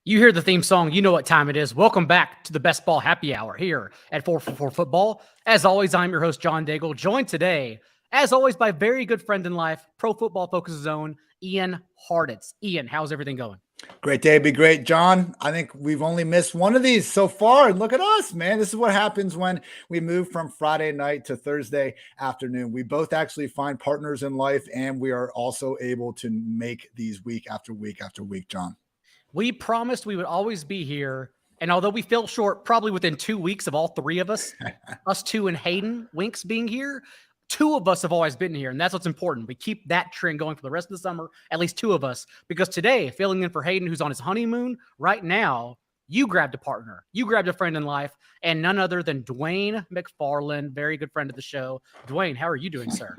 You hear the theme song, you know what time it is. Welcome back to the Best Ball Happy Hour here at 444 Football. As always, I'm your host, John Daigle, joined today, as always, by very good friend in life, Pro Football Focus's own Ian Hartitz. Ian, how's everything going? Great day, be great, John. I think we've only missed one of these so far, and look at us, man. This is what happens when we move from Friday night to Thursday afternoon. We both actually find partners in life, and we are also able to make these week after week after week, John. We promised we would always be here, and although we fell short probably within 2 weeks of all three of us, us two and Hayden Winks being here, two of us have always been here, and that's what's important. We keep that trend going for the rest of the summer, at least two of us, because today, filling in for Hayden, who's on his honeymoon right now, you grabbed a partner. You grabbed a friend in life, and none other than Dwayne McFarland, very good friend of the show. Dwayne, how are you doing, sir?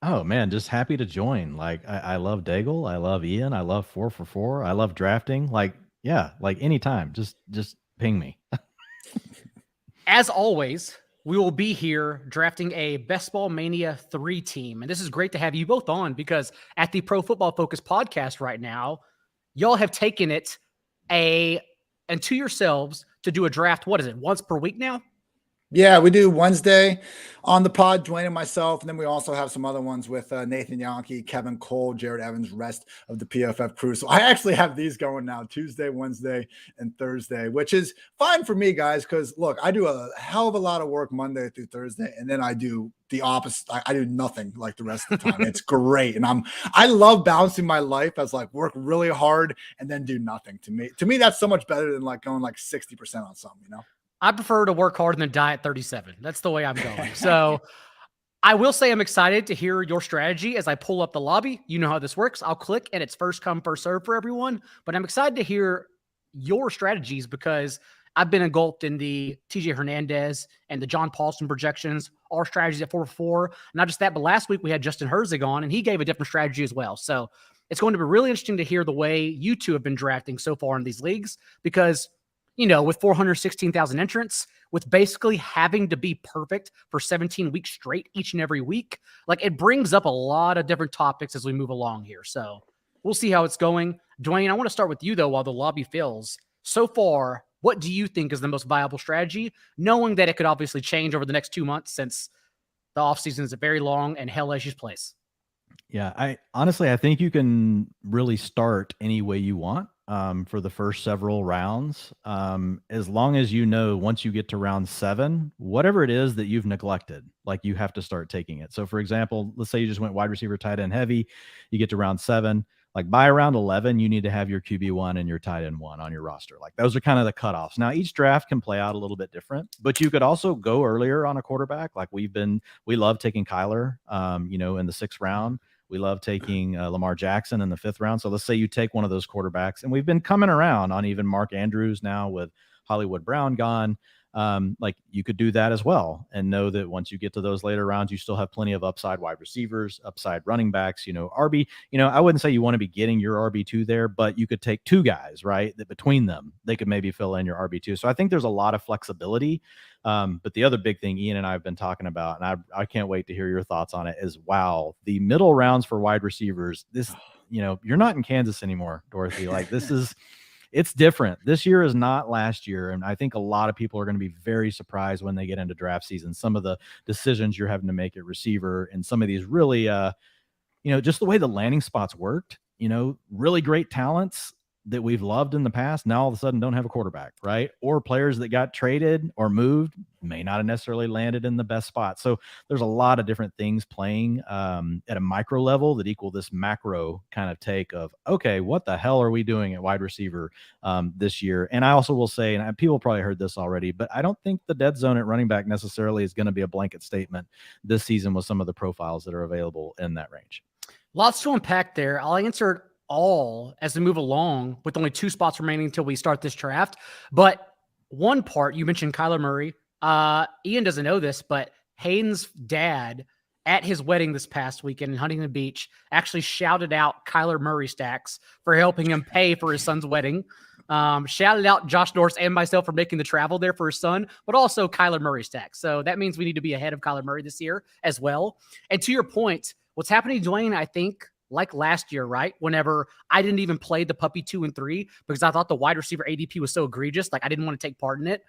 Oh man, just happy to join. Like I love Daigle, I love Ian, I love 444, I love drafting. Like anytime, just ping me. As always, we will be here drafting a Best Ball Mania 3 team. And this is great to have you both on because at the Pro Football Focus podcast right now, y'all have taken it and to yourselves to do a draft. What is it? Once per week now? Yeah, we do Wednesday on the pod, Dwayne and myself. And then we also have some other ones with Nathan Yankee, Kevin Cole, Jared Evans, rest of the PFF crew. So I actually have these going now Tuesday, Wednesday, and Thursday, which is fine for me, guys, because look, I do a hell of a lot of work Monday through Thursday, and then I do the opposite. I do nothing like the rest of the time. It's great. And I love balancing my life as like work really hard and then do nothing. To me, that's so much better than like going like 60% on something, you know? I prefer to work hard than die at 37. That's the way I'm going. So I will say I'm excited to hear your strategy as I pull up the lobby. You know how this works. I'll click and it's first come, first serve for everyone. But I'm excited to hear your strategies because I've been engulfed in the TJ Hernandez and the John Paulson projections, our strategies at 4-4. Not just that, but last week we had Justin Herzig on and he gave a different strategy as well. So it's going to be really interesting to hear the way you two have been drafting so far in these leagues because with 416,000 entrants, with basically having to be perfect for 17 weeks straight each and every week, like it brings up a lot of different topics as we move along here. So we'll see how it's going. Dwayne, I want to start with you, though, while the lobby fills. So far, what do you think is the most viable strategy, knowing that it could obviously change over the next 2 months since the offseason is a very long and hellacious place? Yeah, I think you can really start any way you want. For the first several rounds, as long as once you get to round 7, whatever it is that you've neglected, like you have to start taking it. So for example, let's say you just went wide receiver, tight end heavy, you get to round 7, like by round 11, you need to have your QB1 and your tight end 1 on your roster. Like those are kind of the cutoffs. Now each draft can play out a little bit different, but you could also go earlier on a quarterback. Like we love taking Kyler, in the 6th round. We love taking Lamar Jackson in the 5th round. So let's say you take one of those quarterbacks, and we've been coming around on even Mark Andrews now with Hollywood Brown gone. Like you could do that as well and know that once you get to those later rounds, you still have plenty of upside wide receivers, upside running backs, RB, I wouldn't say you want to be getting your RB2 there, but you could take 2 guys, right? That between them, they could maybe fill in your RB2. So I think there's a lot of flexibility. But the other big thing Ian and I have been talking about, and I can't wait to hear your thoughts on it, is wow, the middle rounds for wide receivers, this, you're not in Kansas anymore, Dorothy. Like it's different. This year is not last year. And I think a lot of people are going to be very surprised when they get into draft season. Some of the decisions you're having to make at receiver and some of these really, just the way the landing spots worked, really great talents that we've loved in the past now all of a sudden don't have a quarterback, right? Or players that got traded or moved may not have necessarily landed in the best spot. So there's a lot of different things playing at a micro level that equal this macro kind of take of, okay, what the hell are we doing at wide receiver this year? And I also will say, and people probably heard this already, but I don't think the dead zone at running back necessarily is going to be a blanket statement this season with some of the profiles that are available in that range. Lots to unpack there. I'll answer all as we move along with only 2 spots remaining until we start this draft. But one part, you mentioned Kyler Murray. Ian doesn't know this, but Hayden's dad at his wedding this past weekend in Huntington Beach actually shouted out Kyler Murray stacks for helping him pay for his son's wedding. Shouted out Josh Norris and myself for making the travel there for his son, but also Kyler Murray stacks. So that means we need to be ahead of Kyler Murray this year as well. And to your point, what's happening, Dwayne, I think like last year, right? Whenever I didn't even play the puppy 2 and 3 because I thought the wide receiver ADP was so egregious. Like I didn't want to take part in it.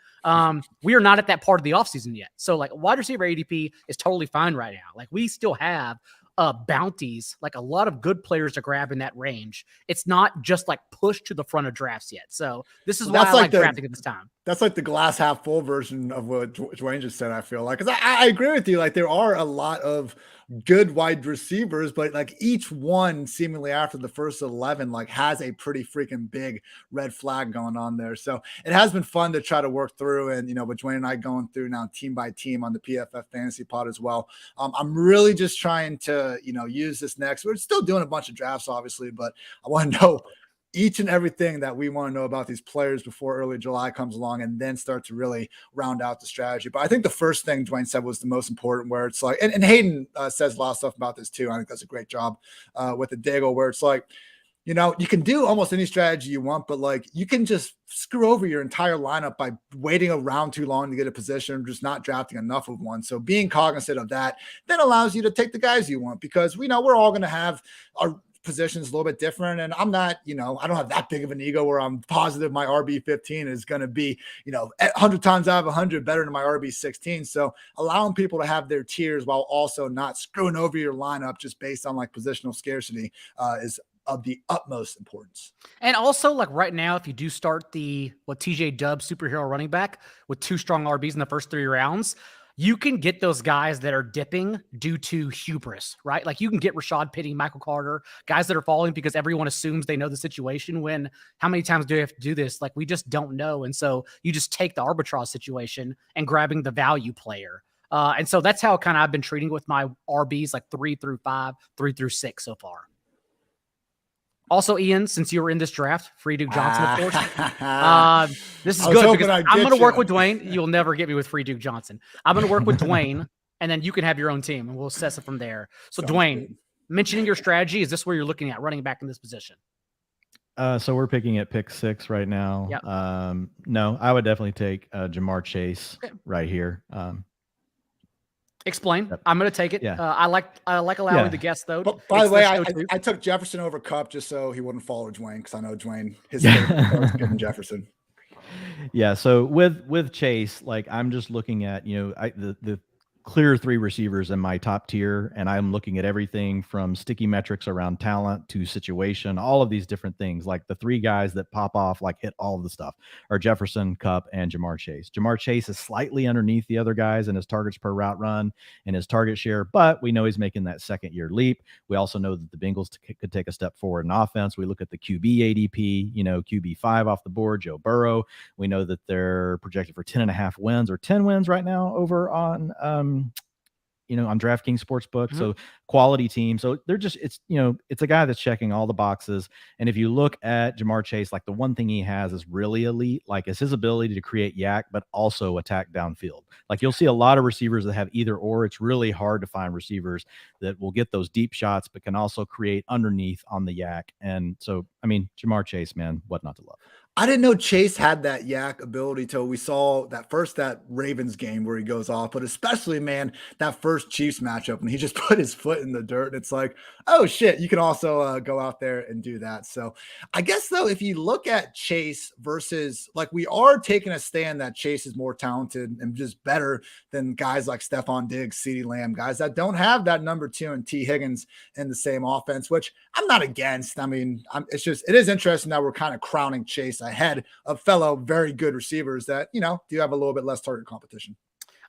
We are not at that part of the offseason yet. So like wide receiver ADP is totally fine right now. Like we still have bounties, like a lot of good players to grab in that range. It's not just like pushed to the front of drafts yet. So this is why I like drafting at this time. That's like the glass half full version of what Dwayne just said, I feel like. Because I agree with you. Like there are a lot of good wide receivers, but like each one seemingly after the first 11, like has a pretty freaking big red flag going on there. So it has been fun to try to work through. And, with Dwayne and I going through now team by team on the PFF fantasy pod as well. I'm really just trying to, use this next. We're still doing a bunch of drafts, obviously, but I want to know each and everything that we want to know about these players before early July comes along and then start to really round out the strategy. But I think the first thing Dwayne said was the most important, where it's like, and Hayden says a lot of stuff about this too. I think that's a great job with the Daigle, where it's like, you can do almost any strategy you want, but like you can just screw over your entire lineup by waiting around too long to get a position or just not drafting enough of one. So being cognizant of that then allows you to take the guys you want, because we know we're all going to have our positions a little bit different. And I'm not, I don't have that big of an ego where I'm positive my RB15 is going to be, 100 times out of 100 better than my RB16. So allowing people to have their tiers while also not screwing over your lineup just based on like positional scarcity is of the utmost importance. And also, like right now, if you do start the TJ Dubb superhero running back with 2 strong RBs in the first 3 rounds, you can get those guys that are dipping due to hubris, right? Like you can get Rashad Penny, Michael Carter, guys that are falling because everyone assumes they know the situation, when how many times do you have to do this? Like we just don't know. And so you just take the arbitrage situation and grabbing the value player. And so that's how kind of I've been treating with my RBs, like 3 through 5, 3 through 6 so far. Also, Ian, since you were in this draft, Free Duke Johnson, of course. This is good because I'm going to work with Dwayne. You'll never get me with Free Duke Johnson. I'm going to work with Dwayne, and then you can have your own team, and we'll assess it from there. So, Dwayne, mentioning your strategy, is this where you're looking at running back in this position? So we're picking at pick 6 right now. Yep. No, I would definitely take Jamar Chase right here. Explain. Yep. I'm going to take it. Yeah. I like allowing the guess though. But by the way, I took Jefferson over Kupp just so he wouldn't follow Dwayne, because I know Dwayne his favorite was getting Jefferson. Yeah. So with Chase, like I'm just looking at the clear 3 receivers in my top tier, and I'm looking at everything from sticky metrics around talent to situation, all of these different things. Like the 3 guys that pop off, like hit all of the stuff, are Jefferson, Kupp, and Jamar Chase. Jamar Chase is slightly underneath the other guys in his targets per route run and his target share, but we know he's making that second-year leap. We also know that the Bengals could take a step forward in offense. We look at the QB ADP, QB5 off the board, Joe Burrow. We know that they're projected for 10.5 wins or 10 wins right now over on on DraftKings Sportsbook. Mm-hmm. So quality team. So they're just, it's a guy that's checking all the boxes. And if you look at Jamar Chase, like the one thing he has is really elite, like is his ability to create yak, but also attack downfield. Like you'll see a lot of receivers that have either or. It's really hard to find receivers that will get those deep shots, but can also create underneath on the yak. And so, Jamar Chase, man, what not to love. I didn't know Chase had that yak ability till we saw that Ravens game where he goes off, but especially, man, that first Chiefs matchup when he just put his foot in the dirt, and it's like, oh shit, you can also go out there and do that. So I guess though, if you look at Chase versus, like, we are taking a stand that Chase is more talented and just better than guys like Stephon Diggs, CeeDee Lamb, guys that don't have that number 2 and T Higgins in the same offense, which I'm not against. It is interesting that we're kind of crowning Chase ahead of fellow very good receivers that, do have a little bit less target competition.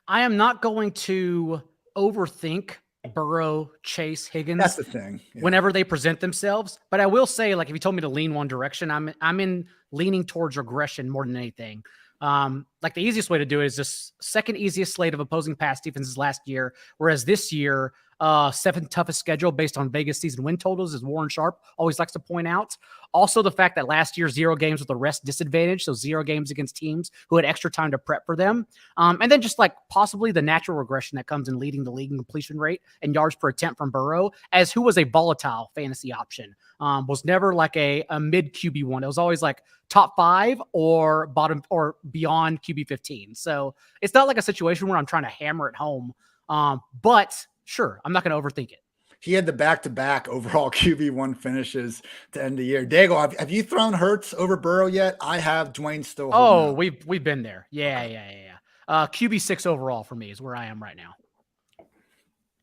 I am not going to overthink Burrow, Chase, Higgins. That's the thing. Yeah. Whenever they present themselves. But I will say, like, if you told me to lean one direction, I'm in leaning towards regression more than anything. Like the easiest way to do it is just second easiest slate of opposing pass defenses last year, whereas this year, 7th toughest schedule based on Vegas season win totals, as Warren Sharp always likes to point out. Also, the fact that last year 0 games with a rest disadvantage, so 0 games against teams who had extra time to prep for them. And then just like possibly the natural regression that comes in leading the league in completion rate and yards per attempt from Burrow, as who was a volatile fantasy option, was never like a mid QB1. It was always like top 5 or bottom or beyond QB15. So it's not like a situation where I'm trying to hammer it home. But sure, I'm not going to overthink it. he had the back-to-back overall QB1 finishes to end the year. Daigle, have you thrown Hurts over Burrow yet? I have. Dwayne still. Oh, we've been there. Yeah, okay. Yeah. QB6 overall for me is where I am right now.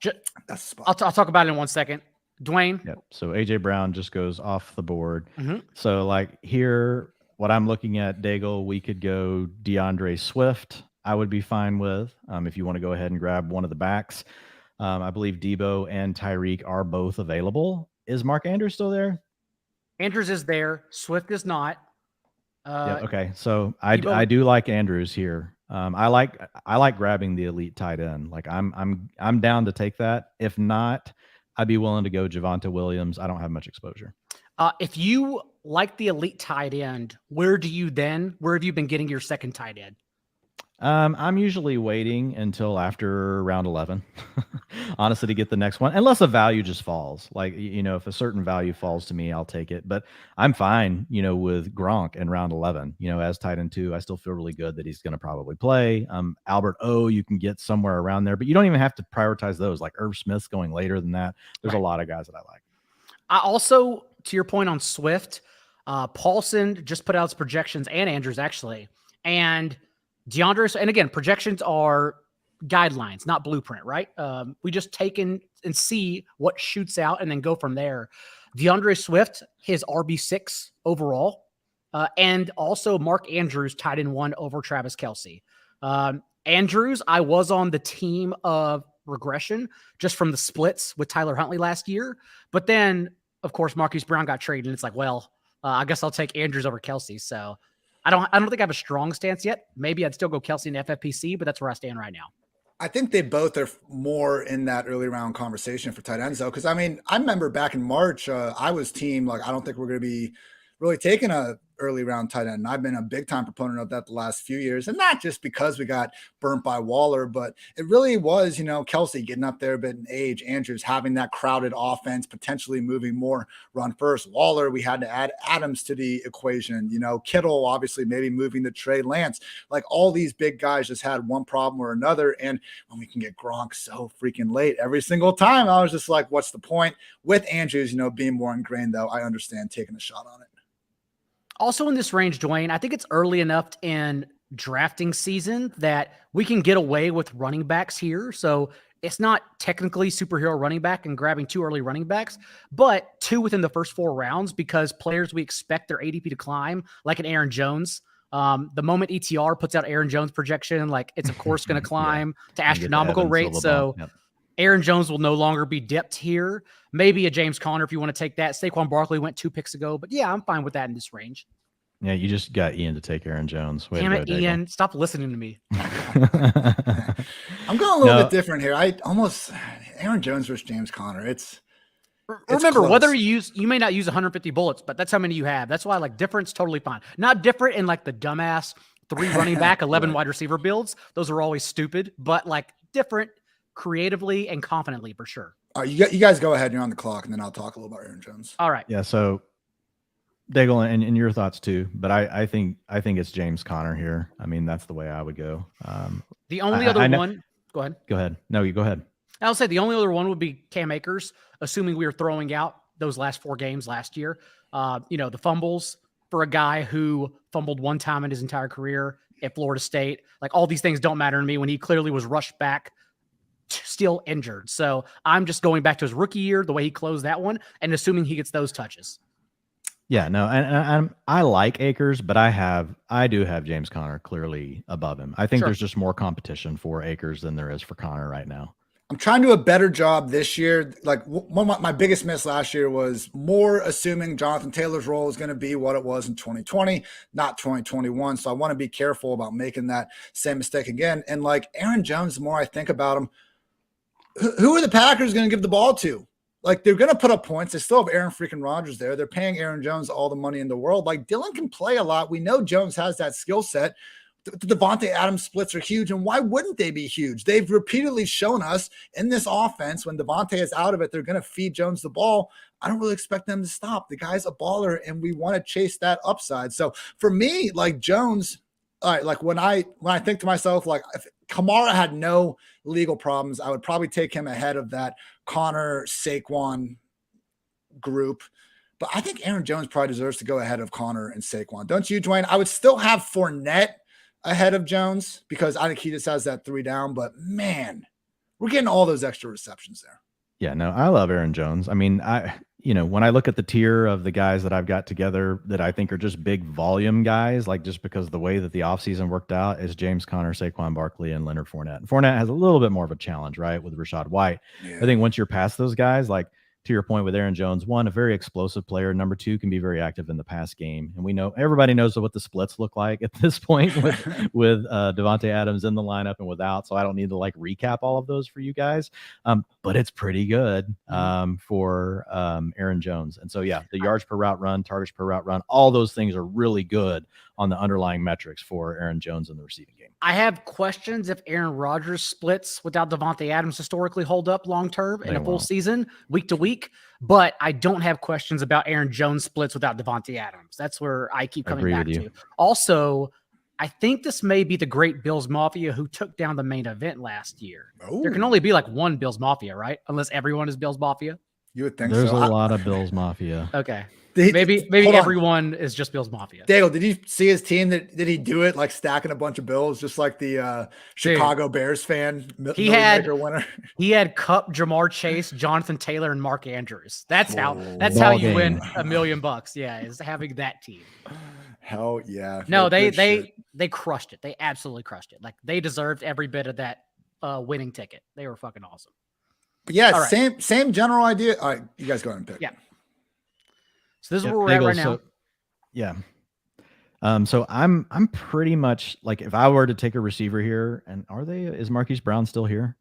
That's the spot. I'll talk about it in 1 second. Dwayne. Yep. So AJ Brown just goes off the board. Mm-hmm. So like here, what I'm looking at, Daigle, we could go DeAndre Swift. I would be fine with if you want to go ahead and grab one of the backs. I believe Debo and Tyreek are both available. Is Mark Andrews still there? Andrews is there. Swift is not. Yeah. Okay. So I do like Andrews here. I like grabbing the elite tight end. Like I'm down to take that. If not, I'd be willing to go Javonte Williams. I don't have much exposure. If you like the elite tight end, where have you been getting your second tight end? I'm usually waiting until after round 11, honestly, to get the next one, unless a value just falls. Like, if a certain value falls to me, I'll take it. But I'm fine, with Gronk in round 11, as tight end 2. I still feel really good that he's going to probably play. Albert O, you can get somewhere around there, but you don't even have to prioritize those. Like Irv Smith's going later than that. There's a lot of guys that I like. I also, to your point on Swift, Paulson just put out his projections, and Andrews actually, and DeAndre, and again, projections are guidelines, not blueprint, right? We just take in and see what shoots out and then go from there. DeAndre Swift, his RB6 overall, and also Mark Andrews tied in 1 over Travis Kelce. Andrews, I was on the team of regression just from the splits with Tyler Huntley last year. But then, of course, Marquise Brown got traded, and it's like, well, I guess I'll take Andrews over Kelce. So I don't think I have a strong stance yet. Maybe I'd still go Kelce in FFPC, but that's where I stand right now. I think they both are more in that early round conversation for tight ends, though. Because, I remember back in March, I was team, I don't think we're going to be really taking a early round tight end. And I've been a big time proponent of that the last few years. And not just because we got burnt by Waller, but it really was, Kelce getting up there a bit in age, Andrews having that crowded offense, potentially moving more run first. Waller, we had to add Adams to the equation, Kittle, obviously maybe moving to Trey Lance. Like all these big guys just had one problem or another. And when we can get Gronk so freaking late every single time, I was just like, what's the point? With Andrews, being more ingrained, though, I understand taking a shot on it. Also in this range, Dwayne, I think it's early enough in drafting season that we can get away with running backs here. So it's not technically superhero running back and grabbing 2 early running backs, but 2 within the first 4 rounds because players we expect their ADP to climb, like an Aaron Jones. The moment ETR puts out Aaron Jones projection, it's of course going to climb to astronomical rates. So Aaron Jones will no longer be dipped here. Maybe a James Conner if you want to take that. Saquon Barkley went 2 picks ago, but yeah, I'm fine with that in this range. Yeah, you just got Ian to take Aaron Jones. Damn it, Ian. Stop listening to me. I'm going a little bit different here. Aaron Jones versus James Conner. It's remember, close. whether you may not use 150 bullets, but that's how many you have. That's why different's totally fine. Not different in the dumbass 3 running back, 11 wide receiver builds. Those are always stupid, but different creatively and confidently for sure. All right, you guys go ahead. You're on the clock, and then I'll talk a little about Aaron Jones. All right. Yeah. So, Daigle, and your thoughts too, but I think it's James Conner here. That's the way I would go. The only other one. Go ahead. Go ahead. No, you go ahead. I'll say the only other one would be Cam Akers, assuming we were throwing out those last 4 games last year. The fumbles for a guy who fumbled 1 time in his entire career at Florida State. All these things don't matter to me when he clearly was rushed back, still injured. So I'm just going back to his rookie year, the way he closed that one, and assuming he gets those touches. Yeah, no, and I like Akers, but I do have James Conner clearly above him. I think there's just more competition for Akers than there is for Conner right now. I'm trying to do a better job this year. One of my biggest miss last year was more assuming Jonathan Taylor's role is going to be what it was in 2020, not 2021. So I want to be careful about making that same mistake again. And Aaron Jones, the more I think about him, who are the Packers going to give the ball to? They're going to put up points. They still have Aaron freaking Rodgers there. They're paying Aaron Jones all the money in the world. Dylan can play a lot. We know Jones has that skill set. The Devontae Adams splits are huge, and why wouldn't they be huge? They've repeatedly shown us in this offense when Devontae is out of it, they're going to feed Jones the ball. I don't really expect them to stop. The guy's a baller, and we want to chase that upside. So for me, Jones, all right, when I think to myself, Kamara had no legal problems. I would probably take him ahead of that Connor Saquon group. But I think Aaron Jones probably deserves to go ahead of Connor and Saquon. Don't you, Dwayne? I would still have Fournette ahead of Jones because I think he just has that 3 down. But man, we're getting all those extra receptions there. Yeah, no, I love Aaron Jones. I mean, when I look at the tier of the guys that I've got together that I think are just big volume guys, like just because the way that the offseason worked out is James Conner, Saquon Barkley, and Leonard Fournette. And Fournette has a little bit more of a challenge, right, with Rashad White. Yeah. I think once you're past those guys, like to your point with Aaron Jones, 1, a very explosive player. Number 2, can be very active in the pass game. And we know everybody knows what the splits look like at this point with Devontae Adams in the lineup and without. So I don't need to like recap all of those for you guys. But it's pretty good for Aaron Jones. And so, yeah, the yards per route run, targets per route run, all those things are really good on the underlying metrics for Aaron Jones in the receiving game. I have questions if Aaron Rodgers splits without Devontae Adams historically hold up long-term in a full season, week to week, but I don't have questions about Aaron Jones splits without Devontae Adams. That's where I keep coming back to. Also, I think this may be the great Bills Mafia who took down the main event last year. Oh. There can only be like one Bills Mafia, right? Unless everyone is Bills Mafia. You would think there's so. a lot of Bills Mafia. Okay. Maybe everyone is just Bills Mafia. Daigle, did you see his team? Did he do it like stacking a bunch of Bills, just like the Chicago Bears fan? He had Kupp, Jamar Chase, Jonathan Taylor, and Mark Andrews. That's how you win $1 million. Yeah, is having that team. Hell yeah! No, they crushed it. They absolutely crushed it. Like they deserved every bit of that winning ticket. They were fucking awesome. But yeah, right. Same general idea. All right, you guys go ahead and pick. Yeah. So this is where we're at right now. Yeah. So I'm pretty much like if I were to take a receiver here, and is Marquise Brown still here?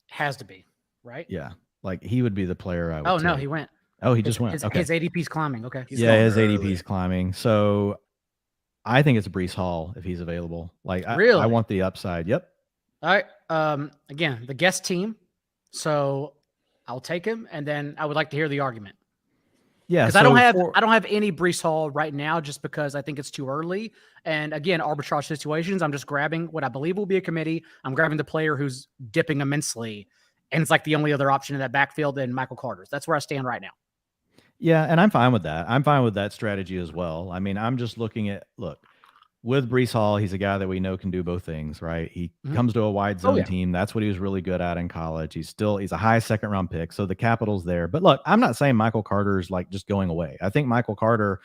Has to be, right? Yeah. Like he would be the player I would take. No, he went. Oh, he just went. His ADP's climbing. Okay. His ADP's climbing. So I think it's Breece Hall if he's available. Like really? I want the upside. Yep. All right. Again, the guest team. So I'll take him, and then I would like to hear the argument. Yeah, because I don't have any Breece Hall right now, just because I think it's too early. And again, arbitrage situations. I'm just grabbing what I believe will be a committee. I'm grabbing the player who's dipping immensely, and it's like the only other option in that backfield in Michael Carter's. That's where I stand right now. Yeah, and I'm fine with that. I'm fine with that strategy as well. I mean, I'm just looking at with Breece Hall, he's a guy that we know can do both things, right? He comes to a wide zone team. That's what he was really good at in college. He's a high 2nd round pick. So the capital's there. But look, I'm not saying Michael Carter's like just going away. I think Michael Carter,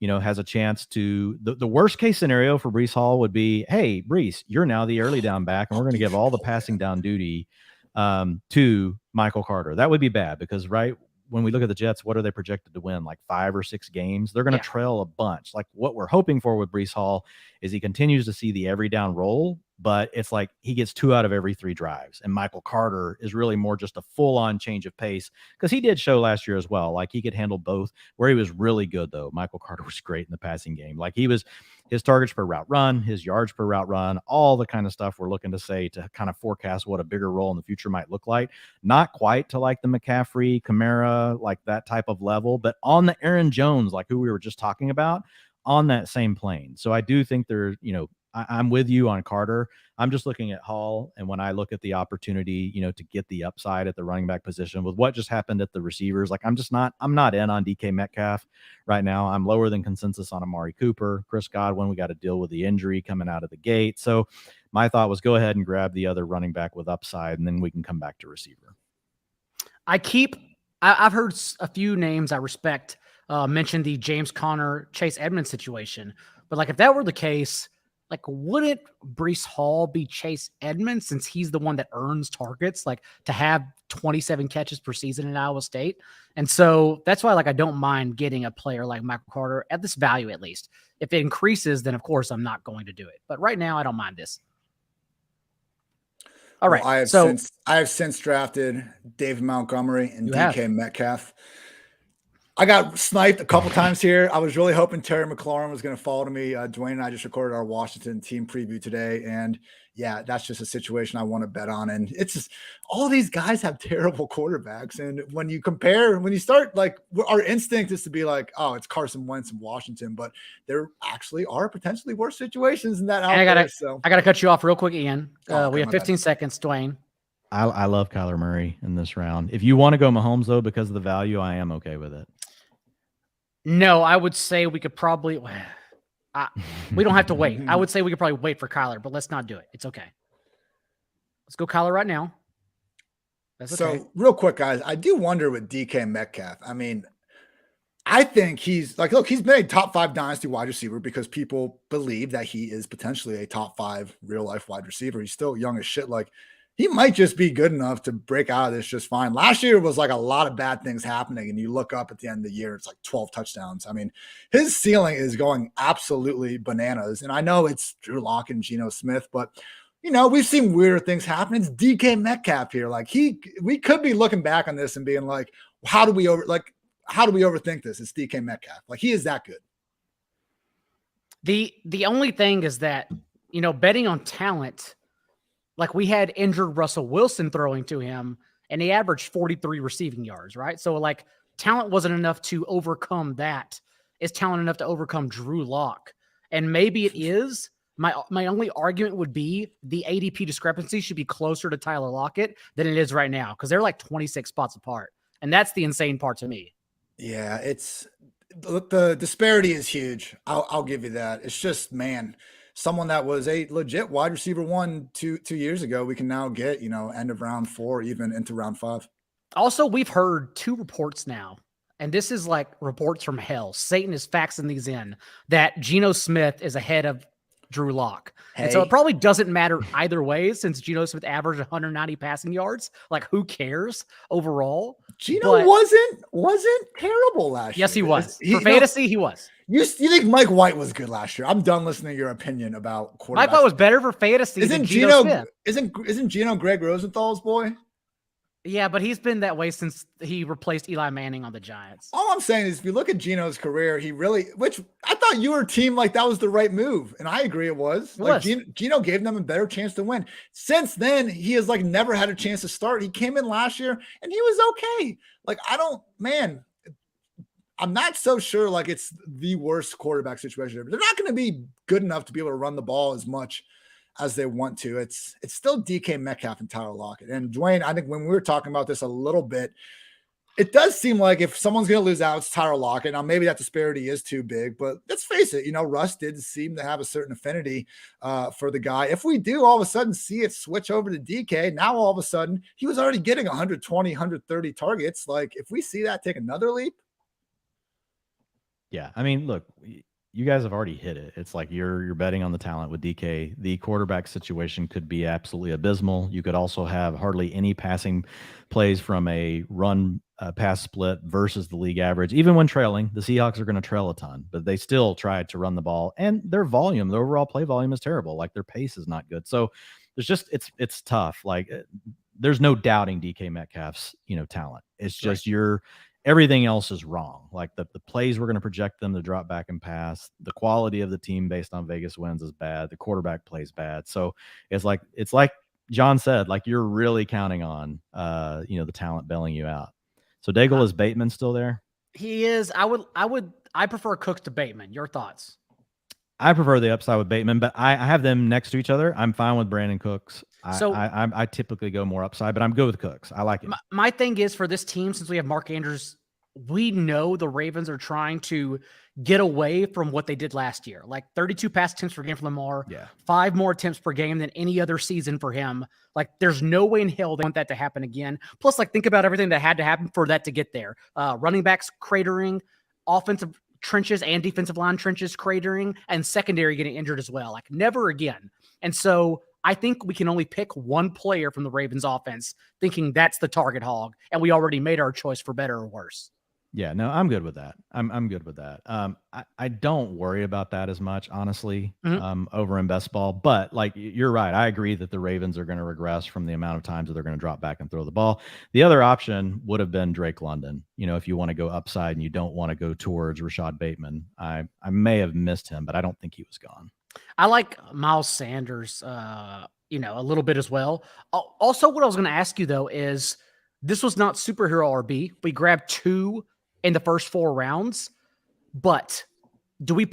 has a chance to the worst case scenario for Breece Hall would be, hey, Breece, you're now the early down back, and we're going to give all the passing down duty to Michael Carter. That would be bad because, right, when we look at the Jets, what are they projected to win? Like 5 or 6 games? They're going to trail a bunch. Like what we're hoping for with Breece Hall is he continues to see the every down role, but it's like he gets 2 out of every 3 drives. And Michael Carter is really more just a full-on change of pace because he did show last year as well. Like he could handle both. Where he was really good, though, Michael Carter was great in the passing game. Like his targets per route run, his yards per route run, all the kind of stuff we're looking to say to kind of forecast what a bigger role in the future might look like. Not quite to like the McCaffrey, Kamara, like that type of level, but on the Aaron Jones, like who we were just talking about, on that same plane. So I do think I'm with you on Carter. I'm just looking at Hall, and when I look at the opportunity, to get the upside at the running back position with what just happened at the receivers, like I'm not in on DK Metcalf right now. I'm lower than consensus on Amari Cooper, Chris Godwin. We got to deal with the injury coming out of the gate. So my thought was go ahead and grab the other running back with upside, and then we can come back to receiver. I've heard a few names I respect mention the James Conner, Chase Edmonds situation, but like if that were the case, like, wouldn't Breece Hall be Chase Edmonds since he's the one that earns targets, like to have 27 catches per season in Iowa State? And so that's why, like, I don't mind getting a player like Michael Carter at this value, at least. If it increases, then of course I'm not going to do it. But right now I don't mind this. All right. Well, I have since drafted David Montgomery and DK Metcalf. I got sniped a couple times here. I was really hoping Terry McLaurin was going to fall to me. Dwayne and I just recorded our Washington team preview today, and yeah, that's just a situation I want to bet on. And it's just all these guys have terrible quarterbacks, and when you start like our instinct is to be like, oh, it's Carson Wentz in Washington, but there actually are potentially worse situations than that out there. So I gotta cut you off real quick, Ian. Okay, we have 15 seconds, Dwayne. I love Kyler Murray in this round. If you want to go Mahomes though, because of the value, I am okay with it. No, I would say we could probably. We don't have to wait. I would say we could probably wait for Kyler, but let's not do it. It's okay. Let's go Kyler right now. That's okay. So real quick, guys, I do wonder with DK Metcalf. I mean, I think he's been a top 5 dynasty wide receiver because people believe that he is potentially a top 5 real life wide receiver. He's still young as shit. Like, he might just be good enough to break out of this just fine. Last year was like a lot of bad things happening, and you look up at the end of the year, it's like 12 touchdowns. I mean, his ceiling is going absolutely bananas. And I know it's Drew Lock and Geno Smith, but we've seen weirder things happen. It's DK Metcalf here. Like we could be looking back on this and being like, how do we overthink this? It's DK Metcalf. Like, he is that good. The only thing is that, betting on talent, like we had injured Russell Wilson throwing to him and he averaged 43 receiving yards, right? So like talent wasn't enough to overcome that. Is talent enough to overcome Drew Lock? And maybe it is. My only argument would be the ADP discrepancy should be closer to Tyler Lockett than it is right now, because they're like 26 spots apart. And that's the insane part to me. Yeah, the disparity is huge. I'll give you that. It's just, man, someone that was a legit wide receiver 2 years ago, we can now get, end of round 4, even into round 5. Also, we've heard 2 reports now, and this is like reports from hell. Satan is faxing these in, that Geno Smith is ahead of Drew Lock. Hey. And so it probably doesn't matter either way, since Geno Smith averaged 190 passing yards. Like, who cares overall? Geno wasn't terrible last year. Yes, he was. For fantasy, he was. You think Mike White was good last year? I'm done listening to your opinion about quarterbacks. Mike White was better for fantasy than Geno Smith. Isn't Geno Greg Rosenthal's boy? Yeah, but he's been that way since he replaced Eli Manning on the Giants. All I'm saying is, if you look at Geno's career, which I thought you were a team like that was the right move. And I agree it was. Geno gave them a better chance to win. Since then, he has like never had a chance to start. He came in last year and he was okay. Like, I'm not so sure like it's the worst quarterback situation ever. They're not going to be good enough to be able to run the ball as much as they want to. It's still DK Metcalf and Tyler Lockett. And Dwayne, I think when we were talking about this a little bit, it does seem like if someone's going to lose out, it's Tyler Lockett. Now, maybe that disparity is too big, but let's face it, Russ did seem to have a certain affinity for the guy. If we do all of a sudden see it switch over to DK, now all of a sudden he was already getting 120, 130 targets. Like, if we see that take another leap. Yeah. I mean, look, you guys have already hit it. It's like you're betting on the talent with DK. The quarterback situation could be absolutely abysmal. You could also have hardly any passing plays from a run pass split versus the league average. Even when trailing, the Seahawks are going to trail a ton, but they still tried to run the ball, and their overall play volume is terrible. Like, their pace is not good. So there's just, it's tough. Like, there's no doubting DK Metcalf's, talent. It's just everything else is wrong. Like, the plays we're going to project them to drop back and pass. The quality of the team based on Vegas wins is bad. The quarterback plays bad. So it's like John said, like, you're really counting on, the talent bailing you out. So Daigle, is Bateman still there? He is. I prefer Cooks to Bateman. Your thoughts? I prefer the upside with Bateman, but I have them next to each other. I'm fine with Brandon Cooks. I typically go more upside, but I'm good with Cooks. I like it. My thing is, for this team, since we have Mark Andrews, we know the Ravens are trying to get away from what they did last year. Like 32 pass attempts per game for Lamar, 5 more attempts per game than any other season for him. Like, there's no way in hell they want that to happen again. Plus, like, think about everything that had to happen for that to get there. Running backs cratering, offensive trenches and defensive line trenches cratering, and secondary getting injured as well. Like, never again. And so I think we can only pick one player from the Ravens offense, thinking that's the target hog, and we already made our choice for better or worse. Yeah, no, I'm good with that. I'm good with that. I don't worry about that as much, honestly, Mhm. over in best ball. But like you're right, I agree that the Ravens are going to regress from the amount of times that they're going to drop back and throw the ball. The other option would have been Drake London. You know, if you want to go upside and you don't want to go towards Rashad Bateman, I may have missed him, but I don't think he was gone. I like Miles Sanders, you know, a little bit as well. Also, what I was going to ask you though is this was not superhero RB. We grabbed 2 in the first 4 rounds, but do you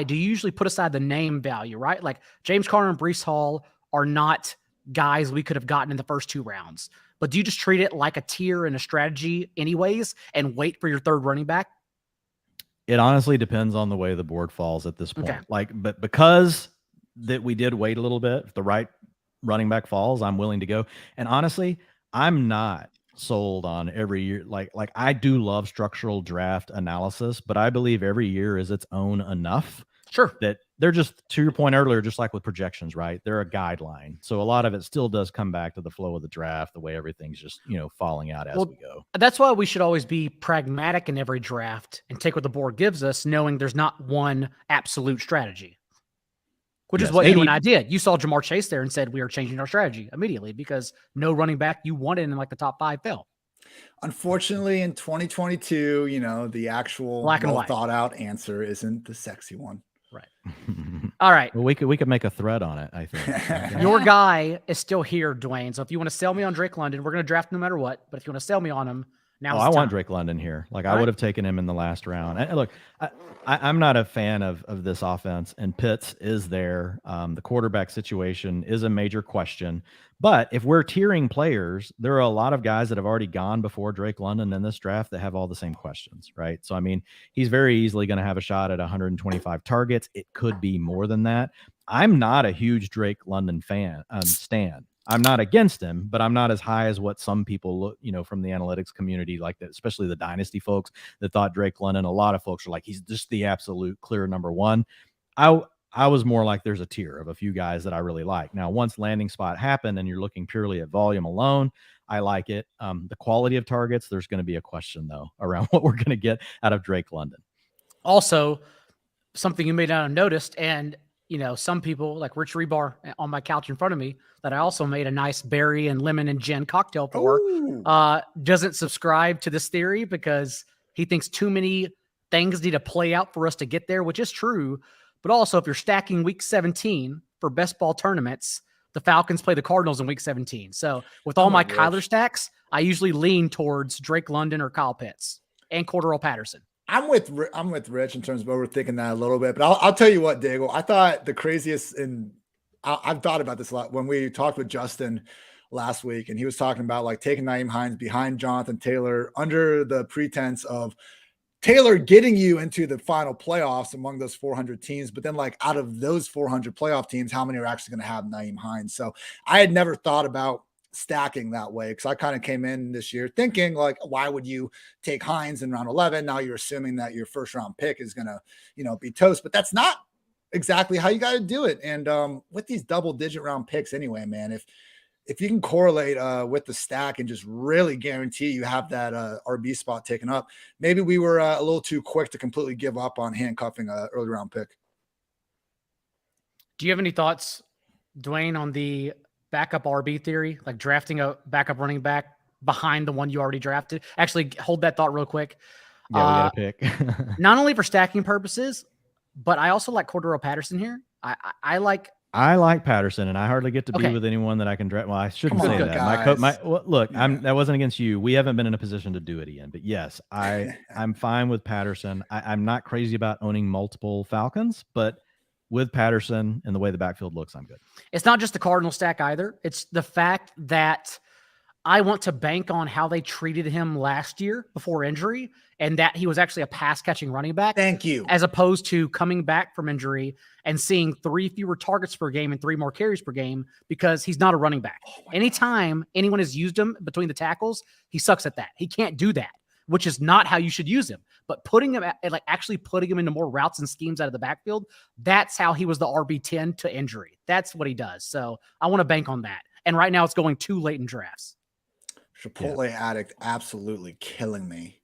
usually put aside the name value, right? Like James Conner and Breece Hall are not guys we could have gotten in the first 2 rounds, but do you just treat it like a tier and a strategy anyways and wait for your third running back? It honestly depends on the way the board falls at this point. Okay. Like, but because that we did wait a little bit, if the right running back falls, I'm willing to go. And honestly, I'm not sold on every year. Like I do love structural draft analysis, but I believe every year is its own enough Sure. that they're just, to your point earlier, just like with projections, right? They're a guideline. So a lot of it still does come back to the flow of the draft, the way everything's just, falling out as we go. That's why we should always be pragmatic in every draft and take what the board gives us, knowing there's not one absolute strategy, which is what you and I did. You saw Jamar Chase there and said we are changing our strategy immediately because no running back you wanted in like the top 5 fell. Unfortunately, in 2022, the actual Black and well white. thought out answer isn't the sexy one. Right. All right. Well, we could make a thread on it, I think. Your guy is still here, Dwayne. So if you want to sell me on Drake London, we're going to draft no matter what. But if you want to sell me on him, now I want Drake London here. Like I would have taken him in the last round. And look, I'm not a fan of this offense, and Pitts is there. The quarterback situation is a major question. But if we're tiering players, there are a lot of guys that have already gone before Drake London in this draft that have all the same questions, right? So, I mean, he's very easily going to have a shot at 125 targets. It could be more than that. I'm not a huge Drake London fan, stan. I'm not against him, but I'm not as high as what some people look, from the analytics community, like that, especially the Dynasty folks that thought Drake London. A lot of folks are like, he's just the absolute clear number one. I was more like there's a tier of a few guys that I really like. Now, once landing spot happened and you're looking purely at volume alone, I like it. The quality of targets, there's going to be a question though around what we're going to get out of Drake London. Also, something you may not have noticed, and some people like Rich Rebar on my couch in front of me that I also made a nice berry and lemon and gin cocktail for, doesn't subscribe to this theory because he thinks too many things need to play out for us to get there, which is true. But also, if you're stacking week 17 for best ball tournaments, the Falcons play the Cardinals in week 17. So with all my Kyler stacks, I usually lean towards Drake London or Kyle Pitts and Cordarrelle Patterson. I'm with Rich in terms of overthinking that a little bit, but I'll tell you what, Daigle, I thought the craziest, and I've thought about this a lot when we talked with Justin last week, and he was talking about like taking Nyheim Hines behind Jonathan Taylor under the pretense of Taylor getting you into the final playoffs among those 400 teams. But then like out of those 400 playoff teams, how many are actually going to have Nyheim Hines? So I had never thought about stacking that way because I kind of came in this year thinking like, why would you take Hines in round 11? Now you're assuming that your first round pick is going to, be toast, but that's not exactly how you got to do it. And with these double digit round picks anyway, man, if you can correlate with the stack and just really guarantee you have that RB spot taken up, maybe we were a little too quick to completely give up on handcuffing an early round pick. Do you have any thoughts, Dwayne, on the backup RB theory, like drafting a backup running back behind the one you already drafted? Actually, hold that thought real quick. Yeah, we got to pick. Not only for stacking purposes, but I also like Cordarrelle Patterson here. I like Patterson, and I hardly get to be with anyone that I can draft. Well, I shouldn't say that. Look, that wasn't against you. We haven't been in a position to do it, Ian. But yes, I'm fine with Patterson. I'm not crazy about owning multiple Falcons, but with Patterson and the way the backfield looks, I'm good. It's not just the Cardinal stack either. It's the fact that I want to bank on how they treated him last year before injury and that he was actually a pass-catching running back. Thank you. As opposed to coming back from injury and seeing 3 fewer targets per game and 3 more carries per game because he's not a running back. Anytime anyone has used him between the tackles, he sucks at that. He can't do that, which is not how you should use him. But putting him actually putting him into more routes and schemes out of the backfield, that's how he was the RB10 to injury. That's what he does. So I want to bank on that. And right now it's going too late in drafts. Chipotle addict absolutely killing me.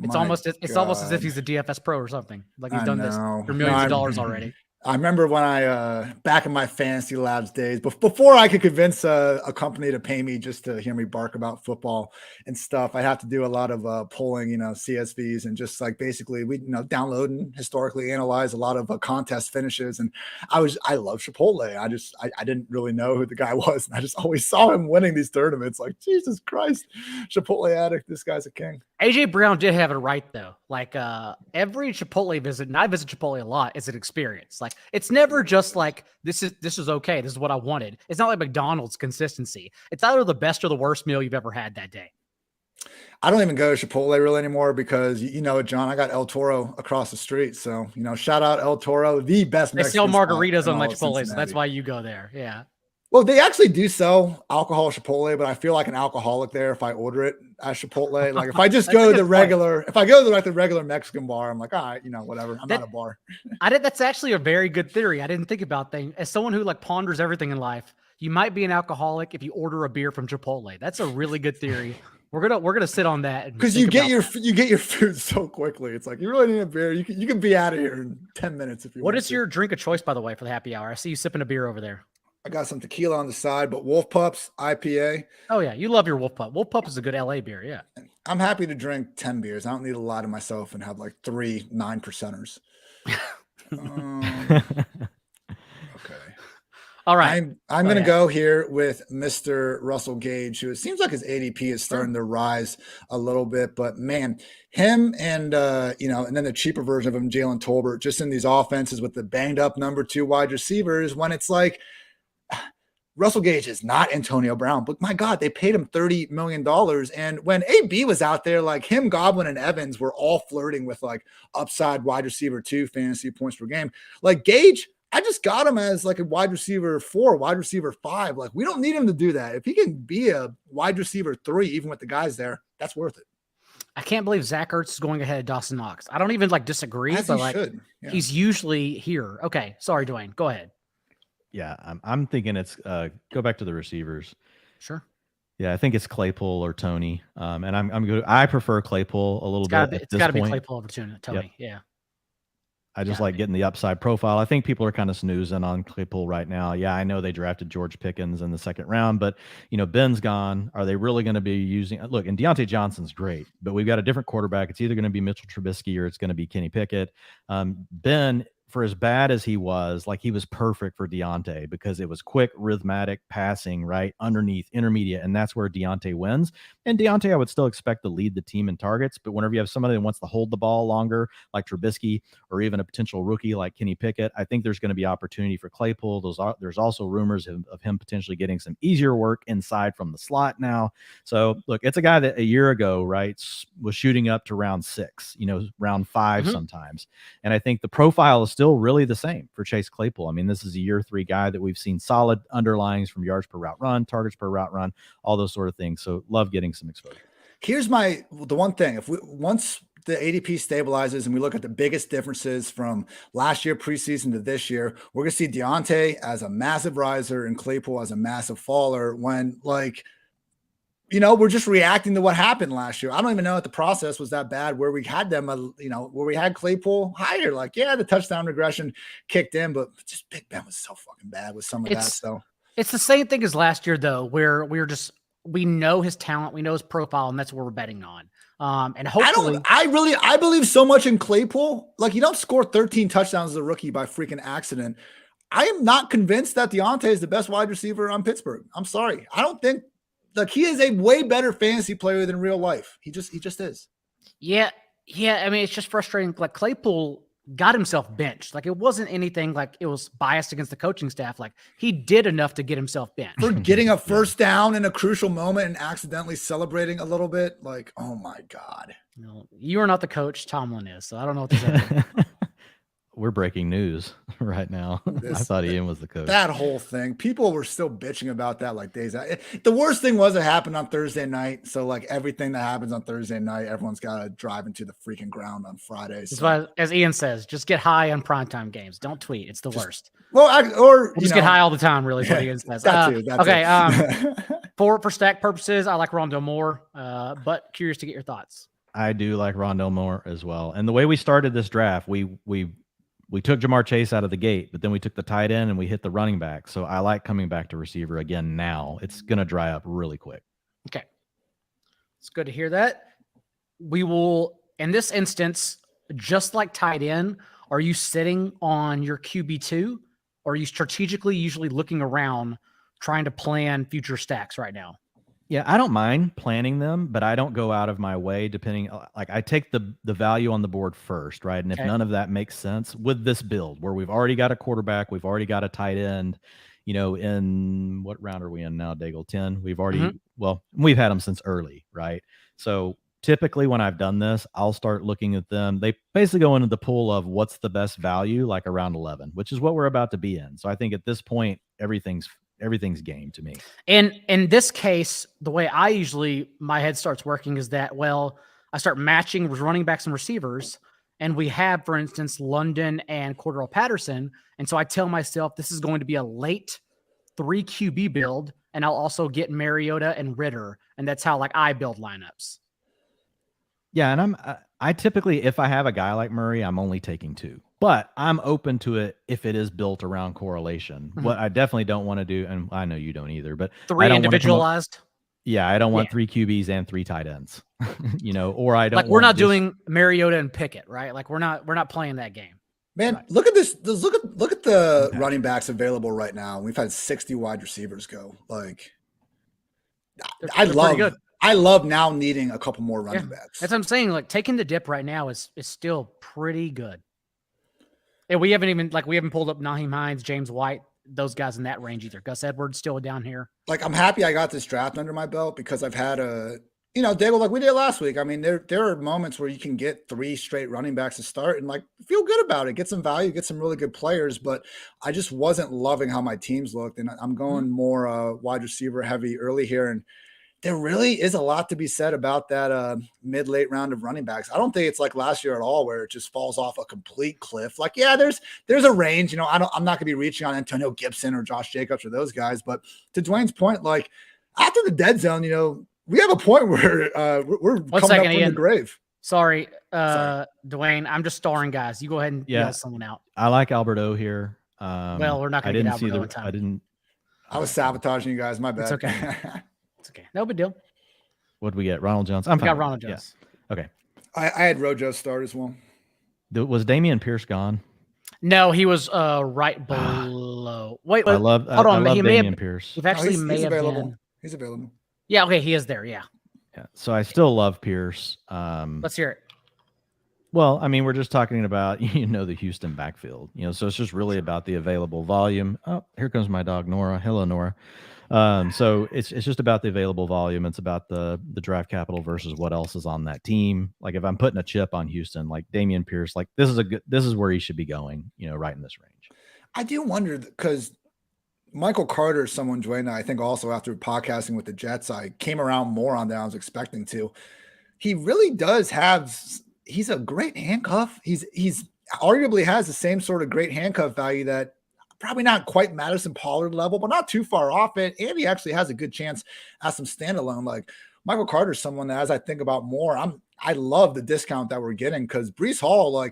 It's almost as if he's a DFS pro or something. Like he's done this for millions of dollars already. I remember when I back in my fantasy labs days, before I could convince a company to pay me just to hear me bark about football and stuff, I have to do a lot of pulling, CSVs and just like basically we download and historically analyze a lot of contest finishes. And I love Chipotle. I didn't really know who the guy was, and I just always saw him winning these tournaments. Like, Jesus Christ, Chipotle addict, this guy's a king. AJ Brown did have it right though. Like every Chipotle visit, and I visit Chipotle a lot, is an experience. Like it's never just like this is okay. This is what I wanted. It's not like McDonald's consistency. It's either the best or the worst meal you've ever had that day. I don't even go to Chipotle really anymore because John, I got El Toro across the street. So, shout out El Toro, the best. They sell margaritas on like Chipotle, so that's why you go there. Yeah. Well, they actually do sell alcohol Chipotle, but I feel like an alcoholic there if I order it at Chipotle. Like if I just go to the regular, if I go to the regular Mexican bar, I'm like, all right, whatever. I'm not a bar. That's actually a very good theory. I didn't think about that. As someone who like ponders everything in life, you might be an alcoholic if you order a beer from Chipotle. That's a really good theory. We're gonna sit on that because you get your food so quickly. It's like you really need a beer. You can be out of here in 10 minutes if you. What is your drink of choice, by the way, for the happy hour? I see you sipping a beer over there. I got some tequila on the side, but Wolf Pups IPA. Oh yeah, you love your Wolf Pup. Wolf Pup is a good LA beer. Yeah, I'm happy to drink 10 beers. I don't need a lot of myself and have like 3 9%ers. Okay. All right. I'm going to go here with Mr. Russell Gage, who it seems like his ADP is starting to rise a little bit, but man, him and and then the cheaper version of him, Jalen Tolbert, just in these offenses with the banged up number 2 wide receivers, when it's like Russell Gage is not Antonio Brown, but my God, they paid him $30 million. And when AB was out there, like him, Godwin, and Evans were all flirting with like upside wide receiver 2 fantasy points per game. Like Gage, I just got him as like a wide receiver 4, wide receiver 5. Like we don't need him to do that. If he can be a wide receiver 3, even with the guys there, that's worth it. I can't believe Zach Ertz is going ahead of Dawson Knox. I don't even like disagree, but like he's usually here. Okay. Sorry, Dwayne, go ahead. Yeah. I'm thinking it's go back to the receivers. Sure. Yeah. I think it's Claypool or Tony. And I'm good. I prefer Claypool a little bit. It's gotta be Claypool over Tony. Yep. Yeah. I just like getting the upside profile. I think people are kind of snoozing on Claypool right now. Yeah, I know they drafted George Pickens in the 2nd round, but Ben's gone. Are they really going to be using? Look, and Deontay Johnson's great, but we've got a different quarterback. It's either going to be Mitchell Trubisky or it's going to be Kenny Pickett. Ben, for as bad as he was perfect for Deontay because it was quick, rhythmic passing, right? Underneath, intermediate, and that's where Deontay wins. And Deontay, I would still expect to lead the team in targets, but whenever you have somebody that wants to hold the ball longer, like Trubisky, or even a potential rookie like Kenny Pickett, I think there's going to be opportunity for Claypool. There's also rumors of him potentially getting some easier work inside from the slot now. So, look, it's a guy that a year ago, right, was shooting up to round 6, round 5 sometimes. And I think the profile is still really the same for Chase Claypool. I mean, this is a year 3 guy that we've seen solid underlyings from yards per route run, targets per route run, all those sort of things. So love getting some exposure. Here's the one thing. Once the ADP stabilizes and we look at the biggest differences from last year preseason to this year, we're going to see Deontay as a massive riser and Claypool as a massive faller when we're just reacting to what happened last year. I don't even know if the process was that bad where we had them, where we had Claypool higher. Like, yeah, the touchdown regression kicked in, but just Big Ben was so fucking bad with some of that. So it's the same thing as last year, though, where we know his talent, we know his profile, and that's what we're betting on. And hopefully, I believe so much in Claypool. Like, you don't score 13 touchdowns as a rookie by freaking accident. I am not convinced that Deontay is the best wide receiver on Pittsburgh. I'm sorry. I don't think. Like he is a way better fantasy player than real life. He just is. Yeah. I mean, it's just frustrating. Like Claypool got himself benched. Like it wasn't anything like it was biased against the coaching staff. Like he did enough to get himself benched. For getting a first down in a crucial moment and accidentally celebrating a little bit. Like, oh my God. No, you are not the coach. Tomlin is. So I don't know what to say. We're breaking news right now. I thought Ian was the coach. That whole thing. People were still bitching about that like days out. The worst thing was it happened on Thursday night. So like everything that happens on Thursday night, everyone's got to drive into the freaking ground on Friday. So. That's why, as Ian says, just get high on primetime games. Don't tweet. It's the worst. Well, just get high all the time, really, is what Ian says. For stack purposes, I like Rondo more, but curious to get your thoughts. I do like Rondell Moore as well. And the way we started this draft, we took Jamar Chase out of the gate, but then we took the tight end and we hit the running back. So I like coming back to receiver again now. It's going to dry up really quick. Okay. It's good to hear that. We will, in this instance, just like tight end, are you sitting on your QB2 or are you strategically usually looking around trying to plan future stacks right now? Yeah, I don't mind planning them, but I don't go out of my way depending. Like I take the value on the board first, right? And if none of that makes sense with this build where we've already got a quarterback, we've already got a tight end, in what round are we in now, Daigle? 10. We've already, we've had them since early, right? So typically when I've done this, I'll start looking at them. They basically go into the pool of what's the best value, like around 11, which is what we're about to be in. So I think at this point, everything's game to me. And in this case, the way my head starts working is that, I start matching running backs and receivers. And we have, for instance, London and Cordell Patterson. And so I tell myself this is going to be a late 3 QB build. And I'll also get Mariota and Ritter. And that's how I build lineups. Yeah. And I typically, if I have a guy like Murray, I'm only taking 2. But I'm open to it if it is built around correlation. What I definitely don't want to do, and I know you don't either, but 3 individualized. I don't want 3 QBs and 3 tight ends, or I don't. We're not doing Mariota and Pickett, right? We're not playing that game. Man, right. Look at this. Look at the running backs available right now. We've had 60 wide receivers go. I love now needing a couple more running backs. That's what I'm saying. Taking the dip right now is still pretty good. And we haven't pulled up Naheem Hines, James White, those guys in that range either. Gus Edwards still down here. I'm happy I got this draft under my belt because I've had Daigle like we did last week. I mean, there are moments where you can get 3 straight running backs to start and feel good about it, get some value, get some really good players. But I just wasn't loving how my teams looked, and I'm going more wide receiver heavy early here. And there really is a lot to be said about that mid-late round of running backs. I don't think it's like last year at all where it just falls off a complete cliff. There's a range. I'm not going to be reaching on Antonio Gibson or Josh Jacobs or those guys. But to Dwayne's point, after the dead zone, we have a point where we're coming up from the grave. Sorry, Dwayne. I'm just starring guys. You go ahead and yell someone out. I like Alberto here. We're not going to get Alberto in time. I was sabotaging you guys. My bad. It's okay. It's okay. No big deal. What did we get? Ronald Jones. We got Ronald Jones. Yeah. Okay. I had Rojo start as well. Was Damian Pierce gone? No, he was right below. Wait, hold on. He Damian Pierce. He's available. He's available. Yeah. Okay. He is there. Yeah. Yeah. So I still love Pierce. Let's hear it. Well, I mean, we're just talking about the Houston backfield. So it's just really about the available volume. Oh, here comes my dog Nora. Hello, Nora. So it's just about the available volume. It's about the draft capital versus what else is on that team. If I'm putting a chip on Houston, like Damian Pierce, this is where he should be going, right in this range. I do wonder because Michael Carter is someone, Dwayne, I think also after podcasting with the Jets, I came around more on that I was expecting to. He really does he's a great handcuff. He's arguably has the same sort of great handcuff value that probably not quite Madison Pollard level, but not too far off it. And he actually has a good chance at some standalone. Michael Carter is someone that, as I think about more, I love the discount that we're getting because Breece Hall,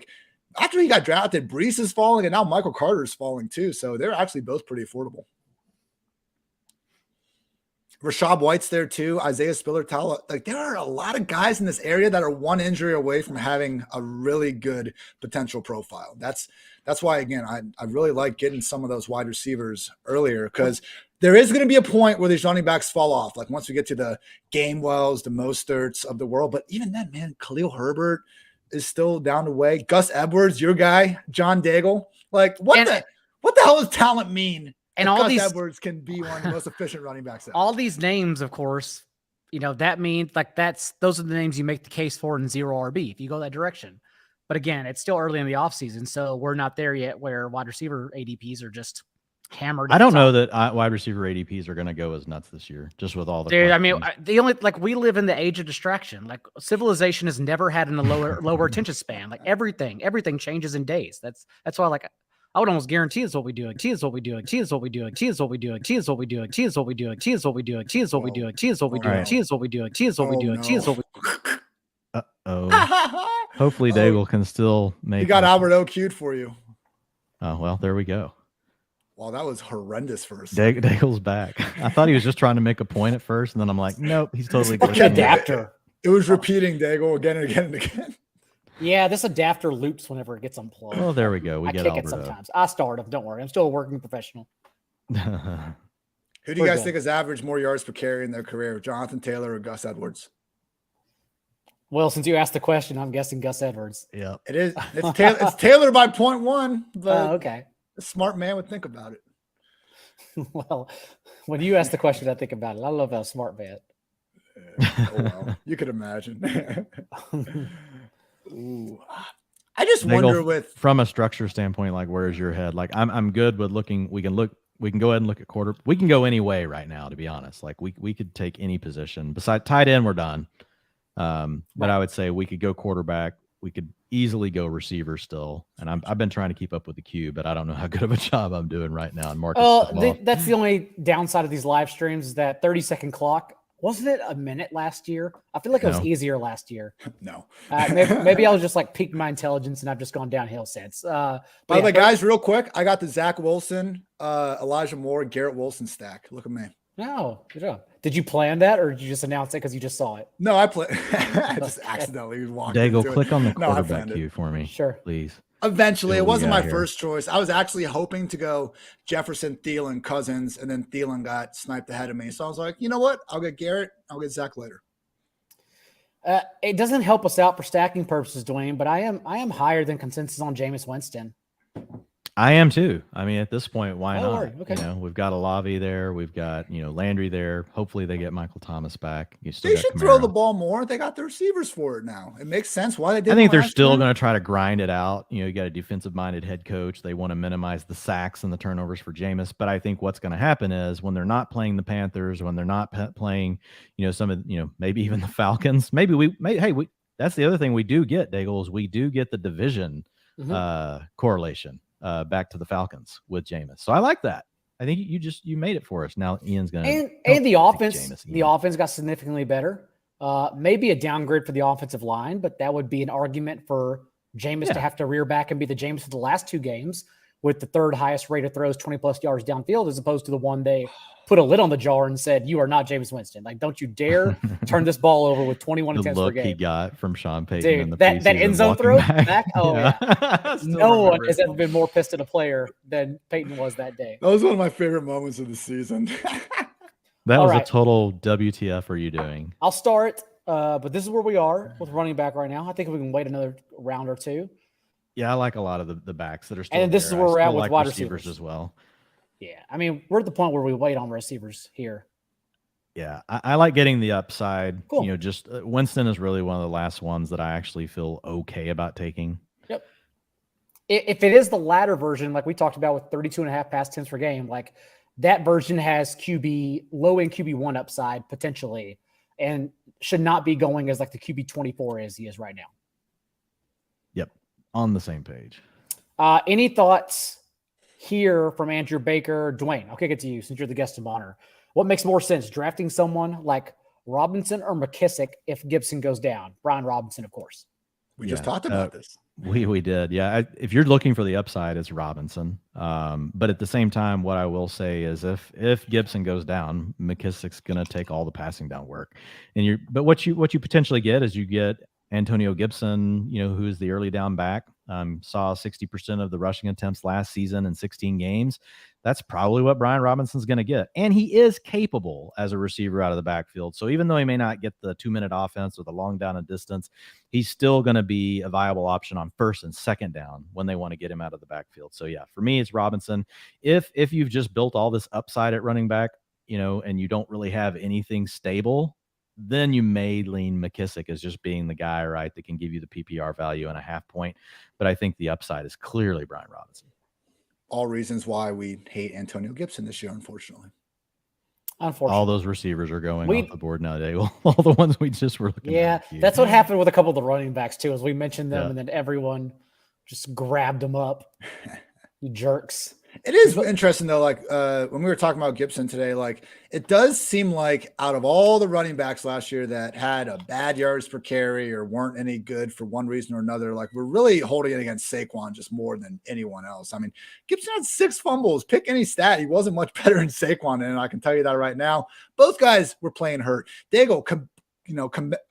after he got drafted, Breece is falling, and now Michael Carter is falling too. So they're actually both pretty affordable. Rashad White's there too. Isaiah Spiller-Talla. There are a lot of guys in this area that are one injury away from having a really good potential profile. That's why, again, I really like getting some of those wide receivers earlier because there is going to be a point where these running backs fall off. Once we get to the Gainwells, the Mosterts of the world. But even then, man, Khalil Herbert is still down the way. Gus Edwards, your guy, John Daigle. What the hell does talent mean? And Gus Edwards can be one of the most efficient running backs ever. All these names, of course, that means those are the names you make the case for in zero RB if you go that direction. But again, it's still early in the offseason, so we're not there yet where wide receiver ADPs are just hammered. I don't know that wide receiver ADPs are going to go as nuts this year, just with all the dude. I mean, we live in the age of distraction. Civilization has never had a lower attention span. Everything changes in days. That's why I would almost guarantee it's what we do. Cheese what we do. Cheese what we do. Cheese what we do. Cheese what we do. Cheese what we do. Cheese what we do. Cheese what we do. Cheese what we do. Cheese what we do. Cheese what we do. Cheese what we do. Cheese what we. Hopefully Daigle can still make. He got Albert O queued for you. Oh well, there we go. Well, that was horrendous for a second. Daigle's back. I thought he was just trying to make a point at first, and then I'm like, nope, he's totally fucking adapter. It was repeating Daigle again and again and again. Yeah, this adapter loops whenever it gets unplugged. Well, there we go. I get kick Alberto. it sometimes. I start him. Don't worry. I'm still a working professional. Who do you guys think has averaged more yards per carry in their career, Jonathan Taylor or Gus Edwards? Well, since you asked the question, I'm guessing Gus Edwards. Yeah, it is. It's Taylor by 0.1, but okay. A smart man would think about it. Well, when you ask the question, I think about it. I love how smart man. Well, you could imagine. Ooh. I just wonder from a structure standpoint, like where's your head? Like I'm good with looking. We can go ahead and look at quarter. We can go any way right now, to be honest. Like we could take any position. Besides tight end, we're done. But I would say we could go quarterback. We could easily go receiver still. And I've been trying to keep up with the queue, but I don't know how good of a job I'm doing right now. And Marcus, that's the only downside of these live streams is that 30-second clock. Wasn't it a minute last year? I feel like it was easier last year. No. Maybe I was just like piqued my intelligence and I've just gone downhill since. By the way, guys, real quick, I got the Zach Wilson, Elijah Moore, Garrett Wilson stack. Look at me. No, good job. Did you plan that or did you just announce it because you just saw it? No, I just accidentally walked Daigle, into click it. on the quarterback queue for me. Sure. Please. Eventually, it wasn't my first choice. I was actually hoping to go Jefferson, Thielen, Cousins, and then Thielen got sniped ahead of me. So I was like, you know what? I'll get Garrett. I'll get Zach later. It doesn't help us out for stacking purposes, Dwayne, but I am higher than consensus on Jameis Winston. I am too. I mean, at this point, why not? Okay. You know, we've got Olave there. We've got, Landry there. Hopefully they get Michael Thomas back. They should throw the ball more. They got the receivers for it now. It makes sense why they did. I think they're still going to try to grind it out. You got a defensive-minded head coach. They want to minimize the sacks and the turnovers for Jameis. But I think what's going to happen is when they're not playing the Panthers, when they're not playing, some of, maybe even the Falcons. That's the other thing we do get, Daigle, is we do get the division correlation. Back to the Falcons with Jameis. So I like that. I think you made it for us. Now Ian's going to and the offense. The offense got significantly better. Maybe a downgrade for the offensive line, but that would be an argument for Jameis to have to rear back and be the Jameis of the last two games with the third highest rate of throws 20+ yards downfield, as opposed to the one they put a lid on the jar and said, "You are not Jameis Winston. Like, don't you dare turn this ball over with 21 attempts per game." He got from Sean Payton. Dude, in the that end zone throw back. Oh yeah. No one has ever been more pissed at a player than Payton was that day. That was one of my favorite moments of the season. That was a total WTF are you doing? I'll start, but this is where we are with running back right now. I think we can wait another round or two. Yeah, I like a lot of the backs that are still and this there. is where we're at with like wide receivers as well. Yeah, I mean, we're at the point where we wait on receivers here. Yeah, I like getting the upside. Cool. Just Winston is really one of the last ones that I actually feel okay about taking. Yep. If it is the latter version, like we talked about with 32.5 pass attempts per game, like that version has low-end QB1 upside potentially and should not be going as like the QB 24 as he is right now. Yep, on the same page. Any thoughts here from Andrew Baker? Dwayne, I'll kick it to you since you're the guest of honor. What makes more sense, drafting someone like Robinson or McKissick if Gibson goes down? Brian Robinson, of course. We just talked about this. We did. Yeah. If you're looking for the upside, it's Robinson. But at the same time, what I will say is if Gibson goes down, McKissick's going to take all the passing down work. But what you potentially get is you get Antonio Gibson, who is the early down back, saw 60% of the rushing attempts last season in 16 games. That's probably what Brian Robinson's going to get. And he is capable as a receiver out of the backfield. So even though he may not get the 2-minute offense or the long down and distance, he's still going to be a viable option on first and second down when they want to get him out of the backfield. So yeah, for me, it's Robinson. If you've just built all this upside at running back, and you don't really have anything stable, then you may lean McKissick as just being the guy, right, that can give you the PPR value and a half point. But I think the upside is clearly Brian Robinson. All reasons why we hate Antonio Gibson this year, unfortunately. All those receivers are going off the board now, Daigle. All the ones we just were looking at. Yeah, that's what happened with a couple of the running backs, too, as we mentioned them, and then everyone just grabbed them up. You jerks. It is interesting though, like when we were talking about Gibson today, like it does seem like out of all the running backs last year that had a bad yards per carry or weren't any good for one reason or another, like we're really holding it against Saquon just more than anyone else. I mean, Gibson had 6 fumbles. Pick any stat. He wasn't much better than Saquon, and I can tell you that right now. Both guys were playing hurt. Daigle,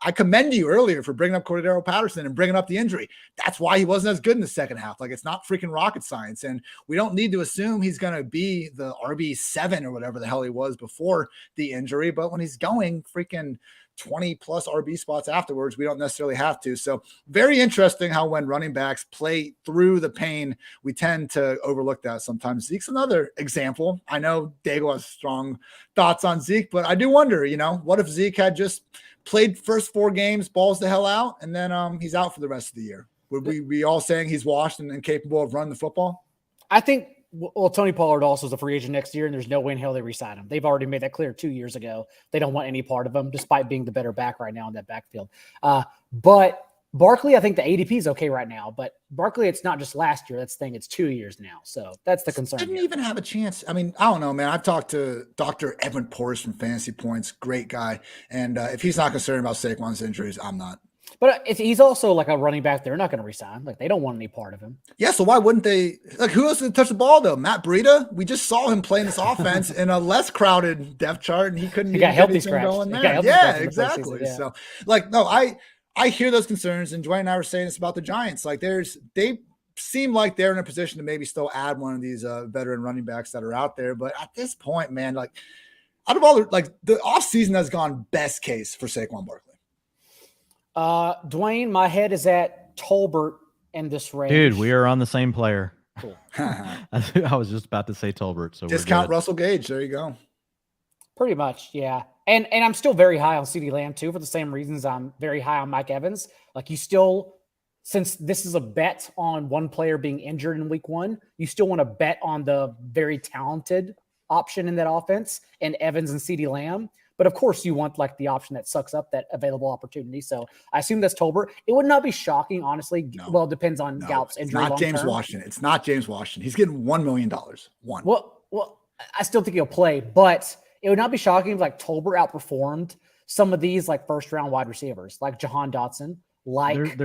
I commend you earlier for bringing up Cordero Patterson and bringing up the injury. That's why he wasn't as good in the second half. Like, it's not freaking rocket science. And we don't need to assume he's going to be the RB7 or whatever the hell he was before the injury. But when he's going freaking 20 plus RB spots afterwards, we don't necessarily have to. So very interesting how when running backs play through the pain, we tend to overlook that sometimes. Zeke's another example. I know Daigle has strong thoughts on Zeke, but I do wonder, what if Zeke had just played first 4 games, balls the hell out, and then he's out for the rest of the year? Would we be all saying he's washed and capable of running the football? I think, Tony Pollard also is a free agent next year, and there's no way in hell they re-sign him. They've already made that clear 2 years ago. They don't want any part of him, despite being the better back right now in that backfield. But Barkley, I think the ADP is okay right now. But Barkley, it's not just last year. That's the thing. It's 2 years now. So that's the concern. Didn't even have a chance. I mean, I don't know, man. I've talked to Dr. Edwin Porras from Fantasy Points. Great guy. And if he's not concerned about Saquon's injuries, I'm not. But he's also like a running back they're not going to resign. Like, they don't want any part of him. Yeah, so why wouldn't they? Like, who else to touch the ball, though? Matt Breida? We just saw him playing this offense in a less crowded depth chart, and he couldn't get healthy going there. Yeah, exactly. Yeah. So, like, no, I hear those concerns, and Dwayne and I were saying this about the Giants. Like, they seem like they're in a position to maybe still add one of these veteran running backs that are out there. But at this point, man, like, out of all the offseason has gone best case for Saquon Barkley. Dwayne, my head is at Tolbert in this range. Dude, we are on the same player. Cool. I was just about to say Tolbert. So discount Russell Gage. There you go. Pretty much, yeah. And I'm still very high on CeeDee Lamb too, for the same reasons I'm very high on Mike Evans. Like, you still, since this is a bet on one player being injured in week 1, you still want to bet on the very talented option in that offense and Evans and CeeDee Lamb. But of course, you want like the option that sucks up that available opportunity. So I assume that's Tolbert. It would not be shocking, honestly. No, well, it depends on Gallup's injury. It's not James Washington. It's not James Washington. He's getting $1 million. One. Well, I still think he'll play, but it would not be shocking if like Tolbert outperformed some of these like first round wide receivers, like Jahan Dotson, like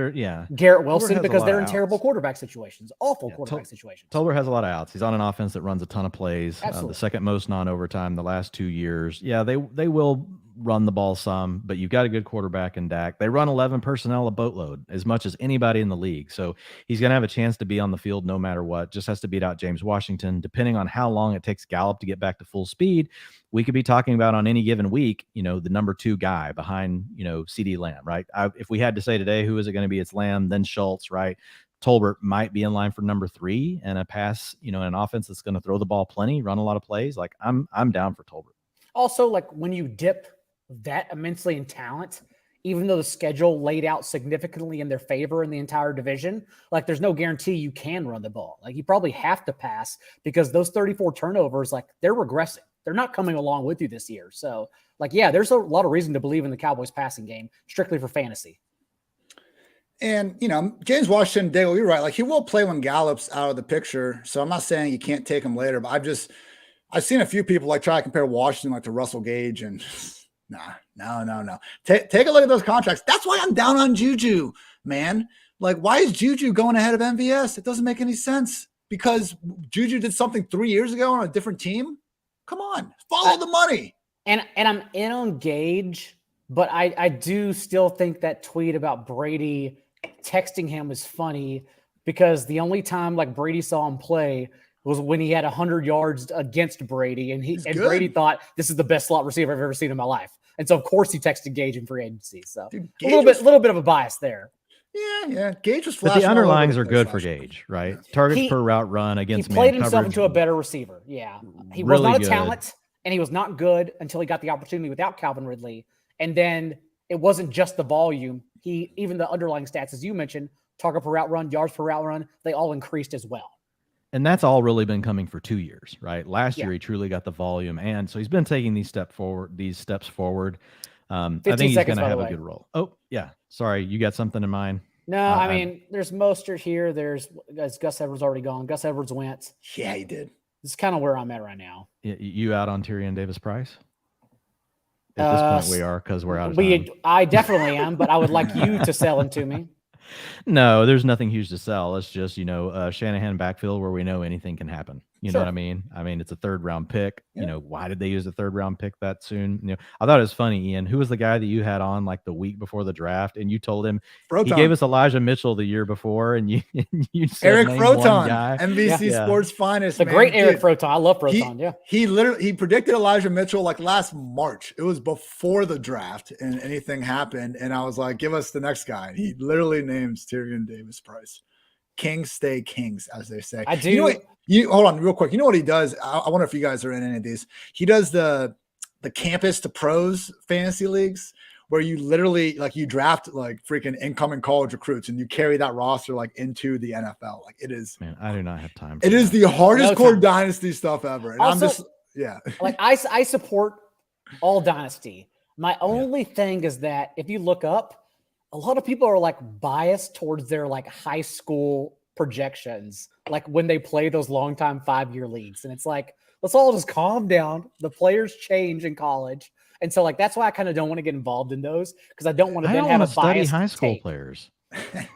Garrett Wilson, because they're in terrible quarterback situations, awful quarterback situations. Tolbert has a lot of outs. He's on an offense that runs a ton of plays, the second most non-overtime the last 2 years. Yeah, they will run the ball some, but you've got a good quarterback in Dak. They run 11 personnel a boatload, as much as anybody in the league. So he's going to have a chance to be on the field no matter what. Just has to beat out James Washington. Depending on how long it takes Gallup to get back to full speed, we could be talking about on any given week, the number 2 guy behind, CeeDee Lamb, right? If we had to say today, who is it going to be? It's Lamb, then Schultz, right? Tolbert might be in line for number 3 and a pass, in an offense that's going to throw the ball plenty, run a lot of plays. Like, I'm down for Tolbert. Also, like, when you dip that immensely in talent, even though the schedule laid out significantly in their favor in the entire division, like, there's no guarantee you can run the ball. Like, you probably have to pass because those 34 turnovers, like, they're regressing. They're not coming along with you this year. So, like, yeah, there's a lot of reason to believe in the Cowboys passing game, strictly for fantasy. And, James Washington, Daigle, you're right. Like, he will play when Gallup's out of the picture. So I'm not saying you can't take him later, but I've seen a few people like try to compare Washington like to Russell Gage, and no. Take a look at those contracts. That's why I'm down on Juju, man. Like, why is Juju going ahead of MVS? It doesn't make any sense because Juju did something 3 years ago on a different team. Come on, follow the money. And I'm in on Gage, but I do still think that tweet about Brady texting him is funny because the only time like Brady saw him play was when he had 100 yards against Brady, and Brady thought this is the best slot receiver I've ever seen in my life. And so of course he texted Gage in free agency. So a little bit of a bias there. Yeah. Gage was flashing. But the underlings are good for Gage, right? Targets per route run against man coverage. He played himself into a better receiver. Yeah. He was not a talent, and he was not good until he got the opportunity without Calvin Ridley. And then it wasn't just the volume. Even the underlying stats, as you mentioned, target per route run, yards per route run, they all increased as well. And that's all really been coming for 2 years, right? Last year, he truly got the volume. And so he's been taking these steps forward. I think he's going to have a good role. Oh, yeah. Sorry, you got something in mind? No, I mean, there's Mostert here. There's Gus Edwards already gone. Gus Edwards went. Yeah, he did. It's kind of where I'm at right now. You out on Tyrion Davis-Price? At this point, we are, because we're out of time. I definitely am, but I would like you to sell into me. No, there's nothing huge to sell. It's just, Shanahan backfield where we know anything can happen. You know what I mean? I mean, it's a 3rd round pick. Yeah. Why did they use a 3rd round pick that soon? I thought it was funny, Ian. Who was the guy that you had on like the week before the draft, and you told him he gave us Elijah Mitchell the year before, and you said Eric name Froton, one guy. NBC Sports finest. The great Eric Froton. I love Froton. He predicted Elijah Mitchell like last March. It was before the draft, and anything happened, and I was like, give us the next guy. He literally names Tyrion Davis-Price. Kings stay kings, as they say. I do. Hold on real quick. You know what he does? I wonder if you guys are in any of these. He does the campus to pros fantasy leagues where you literally like you draft like freaking incoming college recruits and you carry that roster like into the NFL. Like it is. Man, I do not have time. It is the hardest core dynasty stuff ever. And also, I'm just like I support all dynasty. My only thing is that if you look up, a lot of people are like biased towards their like high school projections, like when they play those long time 5-year leagues. And it's like, let's all just calm down. The players change in college. And so like, that's why I kind of don't want to get involved in those because I don't want to then have a biased high school take. Players.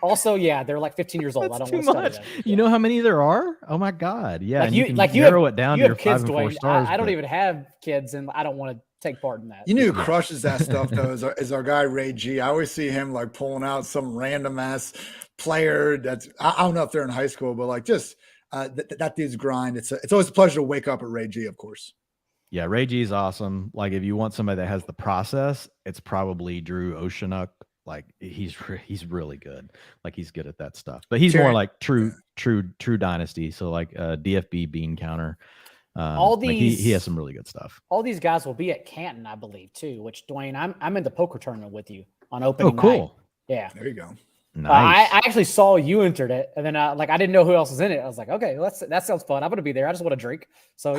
Also, they're like 15 years old. I don't want to study them. You know how many there are? Oh my God. Yeah. Like you narrow it down to your kids, 5 and 4 stars. I don't even have kids and I don't want to take part in that. You know who crushes that stuff though is our guy Ray G. I always see him like pulling out some random ass player that's I don't know if they're in high school, but like just that dude's grind. It's always a pleasure to wake up at Ray G, of course. Yeah, Ray G is awesome. Like if you want somebody that has the process, it's probably Drew Oceanuk. Like he's really good. Like he's good at that stuff. But he's more like true dynasty. So like DFB bean counter. All these he has some really good stuff. All these guys will be at Canton, I believe, too. Which Dwayne, I'm in the poker tournament with you on opening night. Cool. Yeah, there you go. Nice. I actually saw you entered it, and then I didn't know who else was in it. I was like, okay, that sounds fun. I'm gonna be there. I just want to drink. So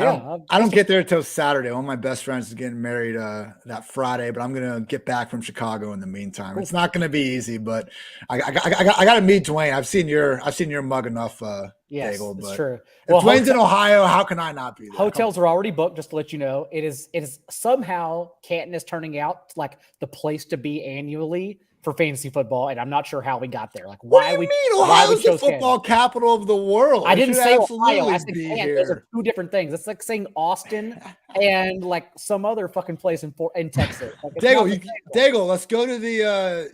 I don't get there until Saturday. One of my best friends is getting married that Friday, but I'm gonna get back from Chicago in the meantime. Cool. It's not gonna be easy, but I got to meet Dwayne. I've seen your mug enough. Yes, Daigle, it's true. If Dwayne's in Ohio, how can I not be there? Hotels are already booked, just to let you know. It is somehow Canton is turning out like the place to be annually for fantasy football, and I'm not sure how we got there. Like, what do you mean? Ohio's the football capital of the world. I didn't say Ohio. I said Canton. Those are 2 different things. It's like saying Austin and like some other fucking place in Texas. Like, Daigle, let's go to the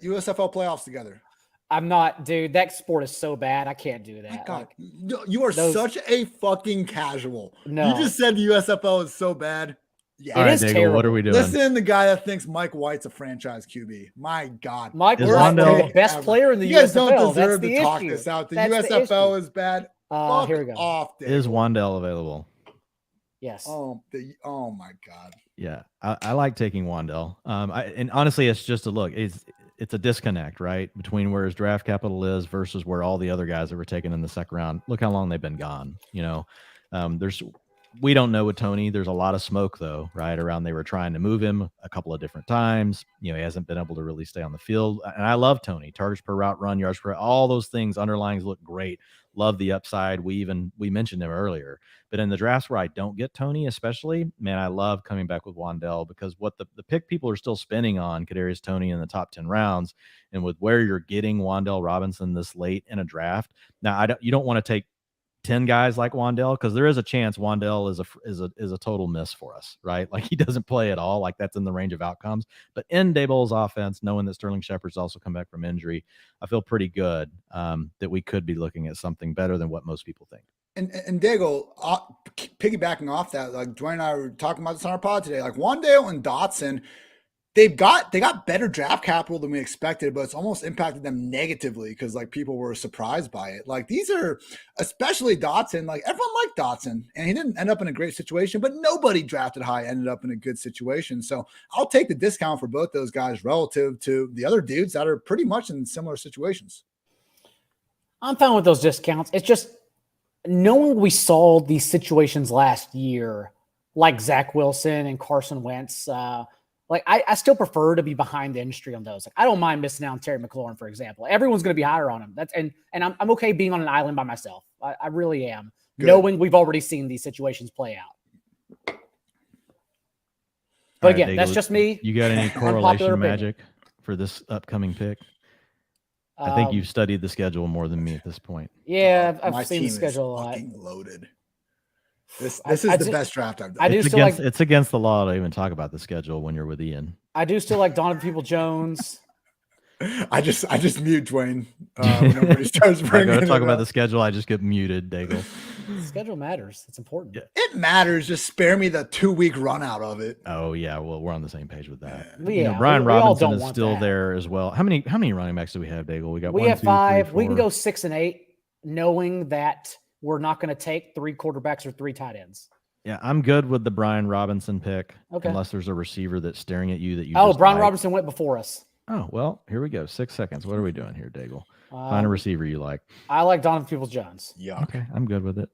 USFL playoffs together. I'm not, dude. That sport is so bad. I can't do that. My God, you are such a fucking casual. No, you just said the USFL is so bad. Yeah, it is Daigle, terrible. What are we doing? Listen, the guy that thinks Mike White's a franchise QB. My God, Mike White's the best player in the USFL. You guys don't deserve to talk this out. The USFL is bad. Here we go. Off, is Wandell available? Yes. Oh my God. Yeah, I like taking Wandell. And honestly, it's just a look. It's a disconnect, right, between where his draft capital is versus where all the other guys that were taken in the second round. Look how long they've been gone. We don't know with Tony. There's a lot of smoke though, right? Around they were trying to move him a couple of different times. He hasn't been able to really stay on the field. And I love Tony. Targets per route run, yards per, all those things, underlyings look great. Love the upside. We mentioned him earlier. But in the drafts where I don't get Tony, especially, man, I love coming back with Wandell because what the pick people are still spinning on Kadarius Toney in the top 10 rounds, and with where you're getting Wandell Robinson this late in a draft. Now, you don't want to take 10 guys like Wandell because there is a chance Wandell is a total miss for us, right? Like he doesn't play at all. Like that's in the range of outcomes. But in Daboll's offense, knowing that Sterling Shepard's also come back from injury, I feel pretty good that we could be looking at something better than what most people think. And Daigle, piggybacking off that, like Dwayne and I were talking about this on our pod today, like Wandale and Dotson, they got better draft capital than we expected, but it's almost impacted them negatively because like people were surprised by it. Like these are, especially Dotson, like everyone liked Dotson and he didn't end up in a great situation, but nobody drafted high ended up in a good situation. So I'll take the discount for both those guys relative to the other dudes that are pretty much in similar situations. I'm fine with those discounts. It's just knowing we saw these situations last year, like Zach Wilson and Carson Wentz, like I still prefer to be behind the industry on those. Like I don't mind missing out on Terry McLaurin, for example. Everyone's going to be higher on him. And I'm okay being on an island by myself. I really am. Good. knowing we've already seen these situations play out. But All right, again, that's Daigle, just me. You got any Unpopular correlation opinion. magic for this upcoming pick? I think you've studied the schedule more than me at this point. Yeah, my I've seen team the schedule a is lot. fucking loaded. This is the best draft I've done. I do It's still against, like. it's against the law to even talk about the schedule when you're with Ian. I do still like Donovan Peoples-Jones. I just mute Dwayne when nobody starts If I bringing go to it talk about up. the schedule, I just get muted, Daigle. The schedule matters. It's important. Yeah. It matters. Just spare me the 2-week run out of it. Oh yeah, well we're on the same page with that. Yeah, Brian we all Robinson don't is want still that. there as well. How many running backs do we have, Daigle? We got We one, have 2, 3, 5. We can 4. go 6 and 8, knowing that we're not going to take 3 quarterbacks or 3 tight ends. Yeah, I'm good with the Brian Robinson pick, Okay. unless there's a receiver that's staring at you that you. Oh, just Brian like. Robinson went before us. Oh well, here we go. 6 seconds. What are we doing here, Daigle? Find a receiver you like. I like Donovan Peoples-Jones. Yuck. Okay, I'm good with it.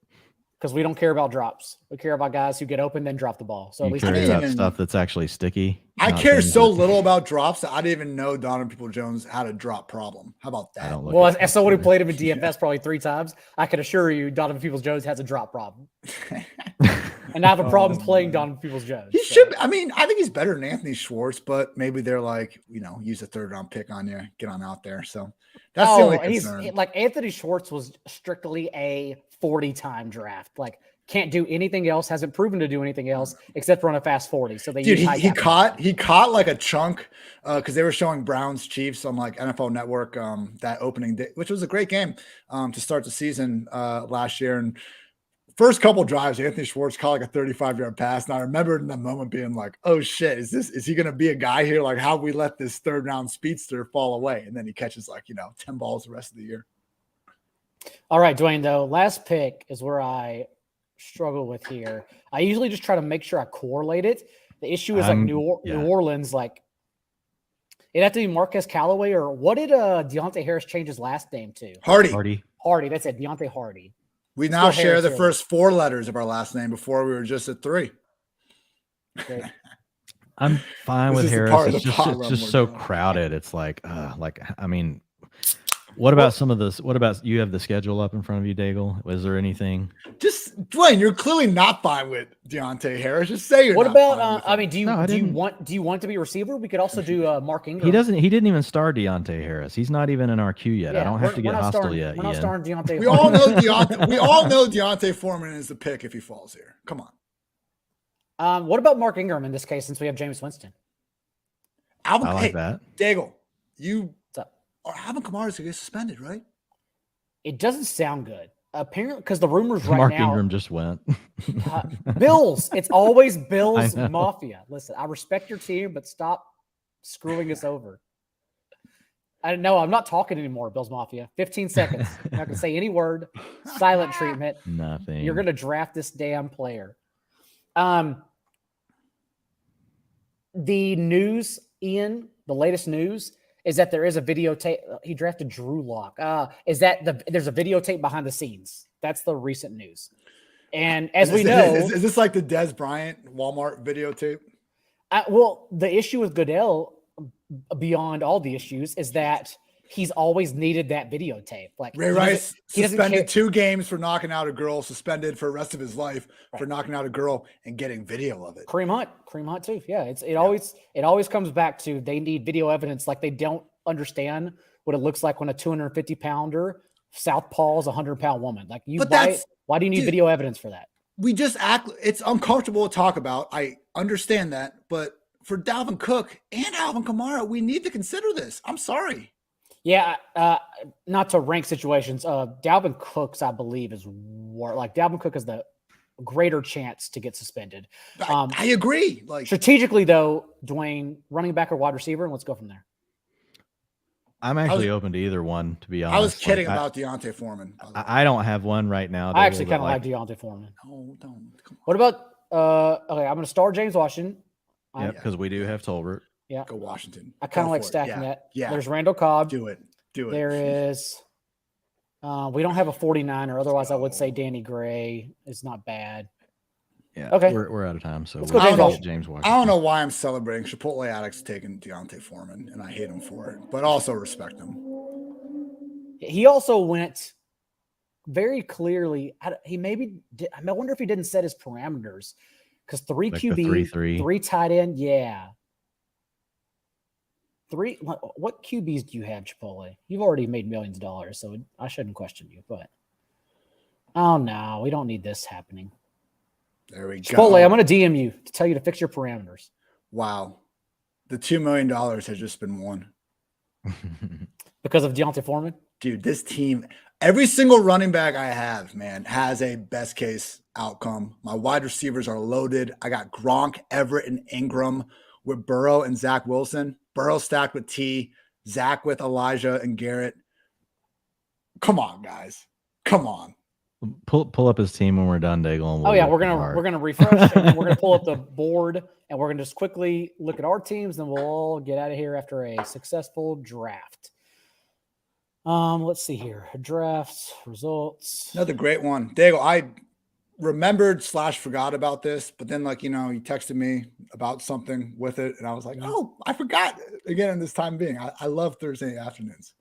Because we don't care about drops. We care about guys who get open then drop the ball. So at You least care I about didn't- stuff that's actually sticky. I not care things so that- little about drops that I didn't even know Donovan Peoples-Jones had a drop problem. How about I that? don't look well, at as someone who either. played him in DFS probably 3 times, I can assure you Donovan Peoples-Jones has a drop problem. And I have a problem playing Donovan Peoples-Jones. He so. should. I mean, I think he's better than Anthony Schwartz, but maybe they're like, use a 3rd-round pick on you, get on out there. So that's the only concern. He's like Anthony Schwartz was strictly a 40-time draft. Like can't do anything else, hasn't proven to do anything else except run a fast 40. So they Dude, use high he cap. caught like a chunk because they were showing Browns Chiefs on like NFL Network that opening day, which was a great game to start the season last year. And first couple drives, Anthony Schwartz caught like a 35-yard pass. And I remember in that moment being like, oh shit, is he gonna be a guy here? Like, how we let this 3rd-round speedster fall away? And then he catches like 10 balls the rest of the year. All right, Dwayne, though, last pick is where I struggle with here. I usually just try to make sure I correlate it. The issue is like New Orleans, like it'd have to be Marquez Callaway, or what did Deontay Harris change his last name to? Hardy. That's it, Deontay Hardy. We now Still share Harris the here. first 4 letters of our last name. Before we were just at 3. Great. I'm fine This with is the Harris. part of It's the just, pot it's run just we're so doing. crowded. It's like, I mean, what about some of this? What about you have the schedule up in front of you, Daigle? Was there anything? Just Dwayne, you're clearly not fine with Deontay Harris. Just say you're. What not fine about? with I him. mean, do you No, I didn't. want to be a receiver? We could also do Mark Ingram. He didn't even star Deontay Harris. He's not even in our queue yet. I don't have to get hostile yet. We're not Ian. starting Deontay. We all know Deontay. We all know Deontay Foreman is the pick if he falls here. Come on. What about Mark Ingram in this case? Since we have Jameis Winston. Alvin, I like that. Daigle, What's up? Alvin Kamara's gonna get suspended, right? It doesn't sound good. Apparently, because the rumors right Mark now. Ingram just went. Bills. It's always Bills I know. Mafia. Listen, I respect your team, but stop screwing us over. I know I'm not talking anymore, Bills Mafia. 15 seconds. You're not going to say any word. Silent treatment. Nothing. You're going to draft this damn player. The news, Ian, the latest news is that there is a videotape. He drafted Drew Lock. Is that there's a videotape behind the scenes? That's the recent news. And as we know, is this like the Des Bryant Walmart videotape? Well, the issue with Goodell, beyond all the issues, is that he's always needed that videotape. Like Ray Rice he doesn't suspended care. 2 games for knocking out a girl, suspended for the rest of his life for knocking out a girl and getting video of it. Kareem Hunt too. Yeah, it always comes back to they need video evidence. Like they don't understand what it looks like when a 250-pounder southpaws a 100-pound woman. Like why do you need video evidence for that? We just act. It's uncomfortable to talk about. I understand that, but for Dalvin Cook and Alvin Kamara, we need to consider this. I'm sorry. Yeah, not to rank situations. Dalvin Cook's, I believe, is like Dalvin Cook is the greater chance to get suspended. I agree. Like Strategically, though, Dwayne, running back or wide receiver, and let's go from there. I'm actually open to either one, to be honest. I was kidding Like, about Deontay Foreman. I don't have one right now. I actually Daigle, kind but, of like Deontay Foreman. No, don't. Come What about okay? I'm going to start James Washington. Yep, because we do have Tolbert. Yeah, on. Go Washington. I kind Go of like for it. stacking Yeah. that. Yeah. There's Randall Cobb. Do it. There is. We don't have a 49er. Otherwise, I would say Danny Gray is not bad. Yeah. Okay. We're out of time. So Let's go we'll James get Washington. James I Washington. don't know why I'm celebrating. Chipotle Addict's taking Deontay Foreman, and I hate him for it, but also respect him. He also went very clearly, he maybe did, I wonder if he didn't set his parameters because 3 Like QB, 3-3. 3 tight end. Yeah. 3. What QBs do you have, Chipotle? You've already made millions of dollars, so I shouldn't question you, but oh no, we don't need this happening. There we Chipotle, go. I'm going to DM you to tell you to fix your parameters. Wow. The $2 million has just been won. Because of Deontay Foreman? Dude, this team, every single running back I have, man, has a best case outcome. My wide receivers are loaded. I got Gronk, Everett, and Ingram with Burrow and Zach Wilson. Burrow stacked with T, Zach with Elijah and Garrett. Come on, guys. Come on. Pull up his team when we're done, Daigle. And Oh yeah, rip we're it gonna apart. refresh and we're gonna pull up the board and we're gonna just quickly look at our teams, and we'll all get out of here after a successful draft. Let's see here. Drafts, results. Another great one. Daigle, I remembered / forgot about this, but then you texted me about something with it, and I was like, oh, I forgot again this time being. I love Thursday afternoons.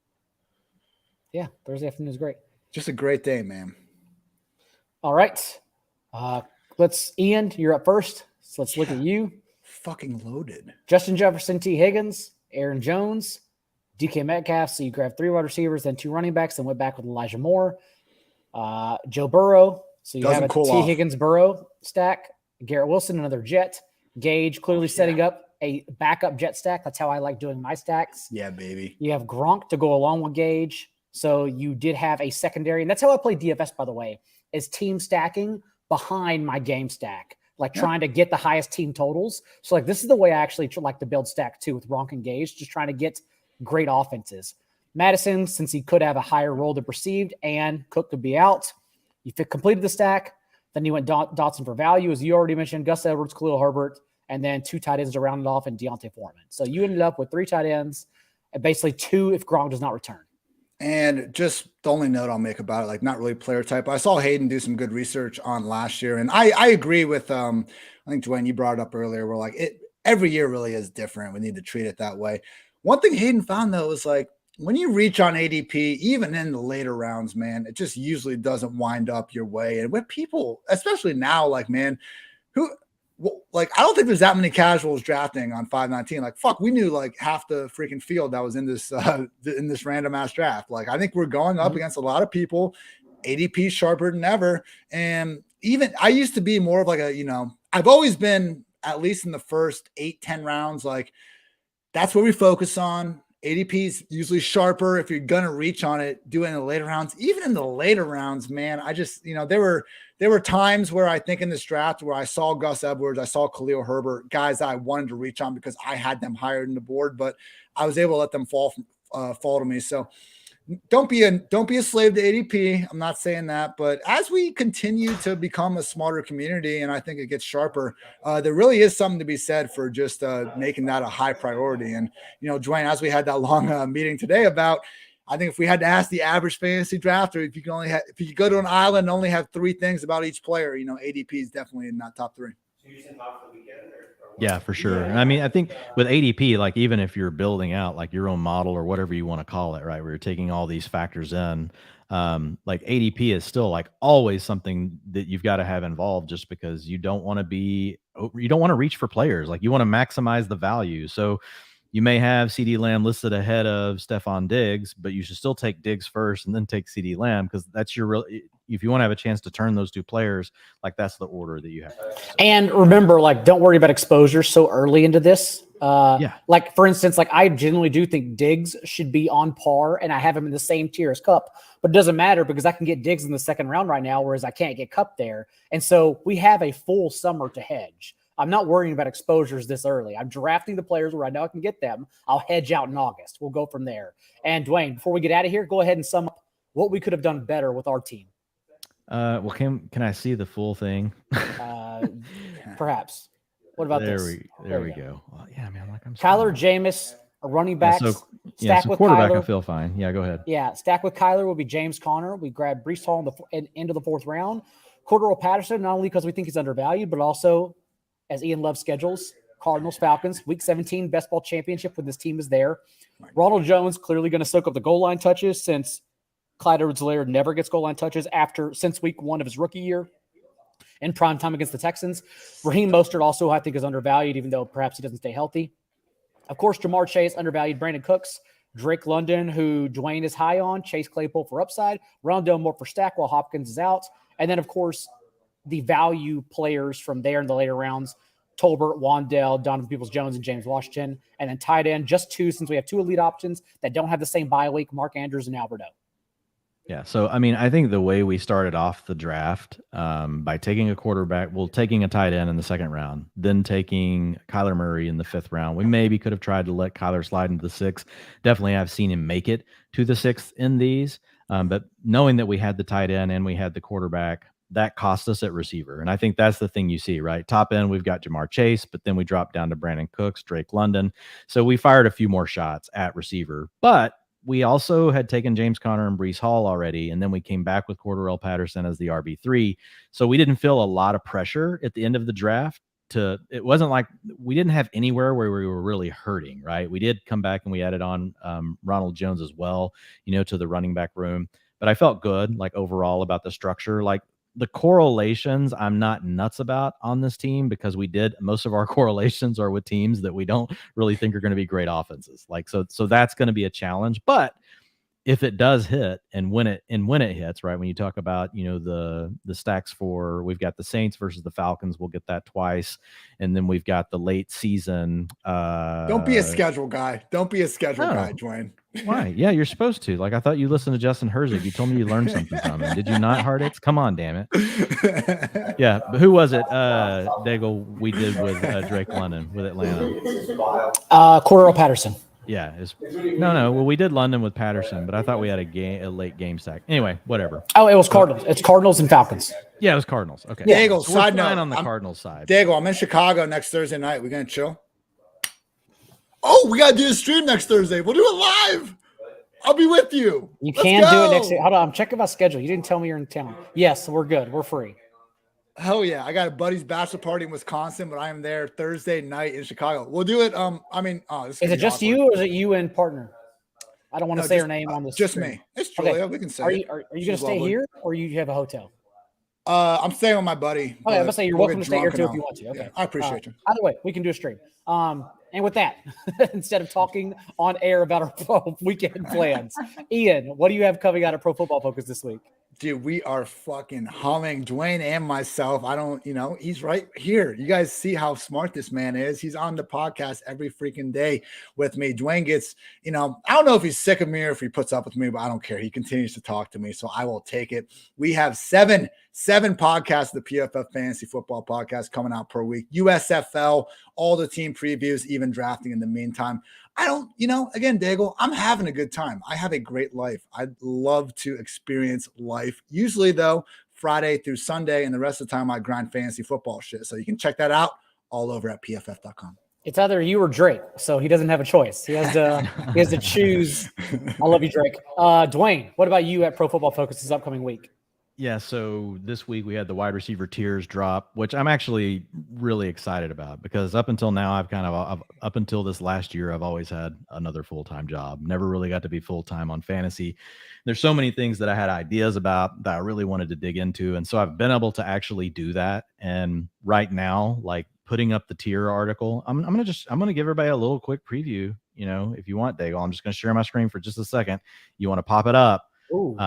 Yeah, Thursday afternoon is great. Just a great day, man. All right. Ian, you're up first. So let's look at you. Fucking loaded. Justin Jefferson, T. Higgins, Aaron Jones, DK Metcalf. So you grabbed 3 wide receivers, then 2 running backs, then went back with Elijah Moore. Joe Burrow. So you have a T. Higgins Burrow stack. Garrett Wilson, another Jet. Gage clearly setting up a backup Jet stack. That's how I like doing my stacks. Yeah, baby. You have Gronk to go along with Gage. So you did have a secondary. And that's how I play DFS, by the way, is team stacking behind my game stack, trying to get the highest team totals. So this is the way I actually like to build stack too with Gronk and Gage, just trying to get great offenses. Madison, since he could have a higher role than perceived, and Cook could be out. You completed the stack. Then you went Dotson for value, as you already mentioned, Gus Edwards, Khalil Herbert, and then 2 tight ends to round it off, and Deontay Foreman. So you ended up with 3 tight ends, and basically 2 if Gronk does not return. And just the only note I'll make about it, not really player type. I saw Hayden do some good research on last year, and I agree with I think Dwayne, you brought it up earlier. We're every year really is different. We need to treat it that way. One thing Hayden found though is when you reach on ADP, even in the later rounds, man, it just usually doesn't wind up your way. And when people, especially now, I don't think there's that many casuals drafting on 519. We knew half the freaking field that was in this random ass draft. I think we're going up against a lot of people. ADP sharper than ever. And even I used to be more of I've always been at least in the first 8-10 rounds. That's where we focus on. ADP is usually sharper. If you're going to reach on it, do it in the later rounds. Even in the later rounds, man, I just, there were times where I think in this draft where I saw Gus Edwards, I saw Khalil Herbert, guys that I wanted to reach on because I had them higher in the board, but I was able to let them fall to me. So don't be a slave to ADP. I'm not saying that, but as we continue to become a smarter community, and I think it gets sharper, there really is something to be said for just making that a high priority. And, Dwayne, as we had that long meeting today about, I think if we had to ask the average fantasy drafter, if you could go to an island and only have 3 things about each player, ADP is definitely in that top 3. Yeah, for sure. Yeah. I mean, I think with ADP, even if you're building out your own model or whatever you want to call it, right, where you're taking all these factors in, ADP is still always something that you've got to have involved, just because you don't want to reach for players. You want to maximize the value. So you may have CeeDee Lamb listed ahead of Stephon Diggs, but you should still take Diggs first and then take CeeDee Lamb, because that's if you want to have a chance to turn those 2 players, that's the order that you have. And remember, don't worry about exposure so early into this. For instance, I genuinely do think Diggs should be on par, and I have him in the same tier as Cup, but it doesn't matter because I can get Diggs in the second round right now, whereas I can't get Cup there. And so we have a full summer to hedge. I'm not worrying about exposures this early. I'm drafting the players where I know I can get them. I'll hedge out in August. We'll go from there. And Dwayne, before we get out of here, go ahead and sum up what we could have done better with our team. Well, can I see the full thing? Perhaps. What about this? There we go. Well, yeah, man. I'm Kyler Jameis, a running back. Stack with quarterback, Kyler. I feel fine. Yeah, go ahead. Yeah, stack with Kyler will be James Conner. We grabbed Breece Hall in the end of the 4th round. Cordero Patterson, not only because we think he's undervalued, but also, as Ian loves schedules, Cardinals, Falcons, Week 17, best ball championship when this team is there. Ronald Jones clearly going to soak up the goal line touches since Clyde Edwards-Helaire never gets goal line touches since week 1 of his rookie year in prime time against the Texans. Raheem Mostert also, I think, is undervalued, even though perhaps he doesn't stay healthy. Of course, Jamar Chase, undervalued. Brandon Cooks, Drake London, who Dwayne is high on, Chase Claypool for upside, Rondale Moore for stack while Hopkins is out. And then, of course, the value players from there in the later rounds, Tolbert, Wandale, Donovan Peoples-Jones, and James Washington. And then tight end, just 2, since we have 2 elite options that don't have the same bye week, Mark Andrews and Alberto. Yeah. So, I mean, I think the way we started off the draft by taking a quarterback, taking a tight end in the 2nd round, then taking Kyler Murray in the 5th round. We maybe could have tried to let Kyler slide into the 6th. Definitely I've seen him make it to the 6th in these. But knowing that we had the tight end and we had the quarterback, that cost us at receiver. And I think that's the thing you see, right? Top end, we've got Jamar Chase, but then we dropped down to Brandon Cooks, Drake London. So we fired a few more shots at receiver. But we also had taken James Conner and Breece Hall already, and then we came back with Cordarrelle Patterson as the RB3. So we didn't feel a lot of pressure at the end of the draft. It wasn't like we didn't have anywhere where we were really hurting, right? We did come back and we added on Ronald Jones as well, to the running back room. But I felt good, like overall, about the structure. Like the correlations, I'm not nuts about on this team because most of our correlations are with teams that we don't really think are going to be great offenses. Like, so that's going to be a challenge. But if it does hit and when it hits, right, when you talk about, the stacks we've got the Saints versus the Falcons, we'll get that twice. And then we've got the late season. Don't be a schedule guy. Don't be a schedule guy, Dwayne. Why? Yeah, you're supposed to. Like, I thought you listened to Justin Herzig. You told me you learned something from him. Did you not, Hartitz? Come on, damn it. Yeah, but who was it, Daigle, we did with Drake London with Atlanta? Cordarrelle Patterson. Yeah. No. Well, we did London with Patterson, but I thought we had a late game stack. Anyway, whatever. Oh, it was Cardinals. It's Cardinals and Falcons. Yeah, it was Cardinals. Okay. Daigle, so side note. On the Cardinals side. Daigle, I'm in Chicago next Thursday night. We going to chill? Oh, we got to do a stream next Thursday. We'll do it live. I'll be with you. You can do it next week. Hold on. I'm checking my schedule. You didn't tell me you're in town. Yes, we're good. We're free. Hell yeah. I got a buddy's bachelor party in Wisconsin, but I am there Thursday night in Chicago. We'll do it. Is it just you or is it you and partner? I don't want to say her name on this. Just stream. Me. It's Julia. Okay. We can say Are you going to stay here or you have a hotel? I'm staying with my buddy. Okay, I'm going to say you're welcome to stay here too if you want to. Okay. Yeah, I appreciate you. Either way, we can do a stream. And with that, instead of talking on air about our weekend plans, Ian, what do you have coming out of Pro Football Focus this week? Dude, we are fucking humming. Dwayne and myself. He's right here. You guys see how smart this man is. He's on the podcast every freaking day with me. Dwayne gets, I don't know if he's sick of me or if he puts up with me, but I don't care. He continues to talk to me, so I will take it. We have seven podcasts, the PFF Fantasy Football Podcast coming out per week. USFL, all the team previews, even drafting in the meantime. Again, Daigle, I'm having a good time. I have a great life. I love to experience life. Usually, though, Friday through Sunday, and the rest of the time I grind fantasy football shit. So you can check that out all over at pff.com. It's either you or Drake, so he doesn't have a choice. He has to choose. I love you, Drake. Dwayne, what about you at Pro Football Focus this upcoming week? Yeah, so this week we had the wide receiver tiers drop, which I'm actually really excited about because up until now, up until this last year, I've always had another full-time job. Never really got to be full-time on fantasy. There's so many things that I had ideas about that I really wanted to dig into. And so I've been able to actually do that. And right now, like putting up the tier article, I'm going to give everybody a little quick preview. If you want, Daigle, I'm just going to share my screen for just a second. You want to pop it up. Ooh.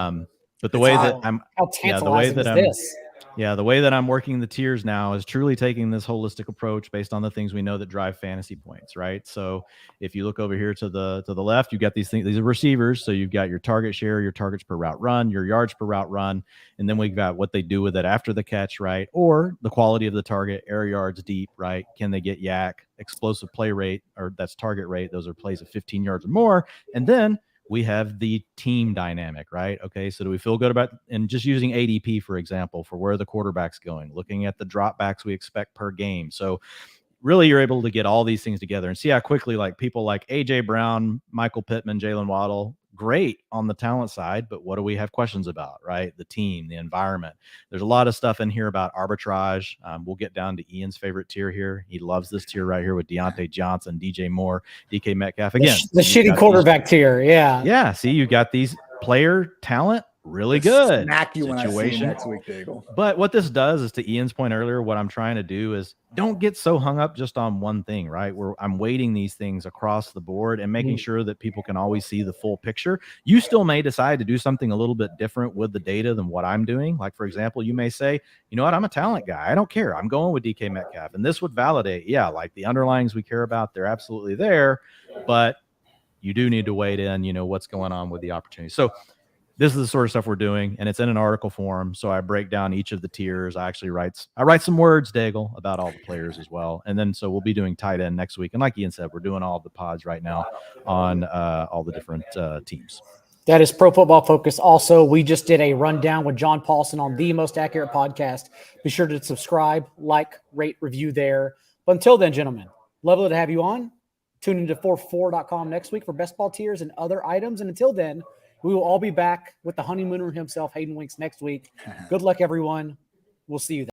But the way that I'm, how tantalizing is this? Yeah, the way that I'm working the tiers now is truly taking this holistic approach based on the things we know that drive fantasy points, right? So if you look over here to the left, you've got these things. These are receivers. So you've got your target share, your targets per route run, your yards per route run, and then we've got what they do with it after the catch, right? Or the quality of the target, air yards deep, right? Can they get yak, explosive play rate, or that's target rate? Those are plays of 15 yards or more, and then we have the team dynamic, right? Okay, so do we feel good about, and just using ADP, for example, for where the quarterback's going, looking at the dropbacks we expect per game. So really you're able to get all these things together and see how quickly like people like A.J. Brown, Michael Pittman, Jalen Waddle, great on the talent side, but what do we have questions about, right? The team, the environment. There's a lot of stuff in here about arbitrage. We'll get down to Ian's favorite tier here. He loves this tier right here with Deontay Johnson, DJ Moore, DK Metcalf. Again, the shitty quarterback tier. Yeah. Yeah. See, you got these player talent, really good. Smack you when I see you Situation. next week, Daigle. But what this does is, to Ian's point earlier, what I'm trying to do is don't get so hung up just on one thing, right? Where I'm weighting these things across the board and making sure that people can always see the full picture. You still may decide to do something a little bit different with the data than what I'm doing. Like, for example, you may say, you know what, I'm a talent guy. I don't care. I'm going with DK Metcalf. And this would validate, yeah, like the underlyings we care about, they're absolutely there. But you do need to weigh in, you know, what's going on with the opportunity. So this is the sort of stuff we're doing, and it's in an article form. So I break down each of the tiers. I write some words, Daigle, about all the players as well. And then so we'll be doing tight end next week. And like Ian said, we're doing all the pods right now on all the different teams. That is Pro Football Focus. Also, we just did a rundown with John Paulson on the Most Accurate Podcast. Be sure to subscribe, like, rate, review there. But until then, gentlemen, lovely to have you on. Tune into 44.com next week for best ball tiers and other items. And until then, we will all be back with the honeymooner himself, Hayden Winks, next week. Good luck, everyone. We'll see you then.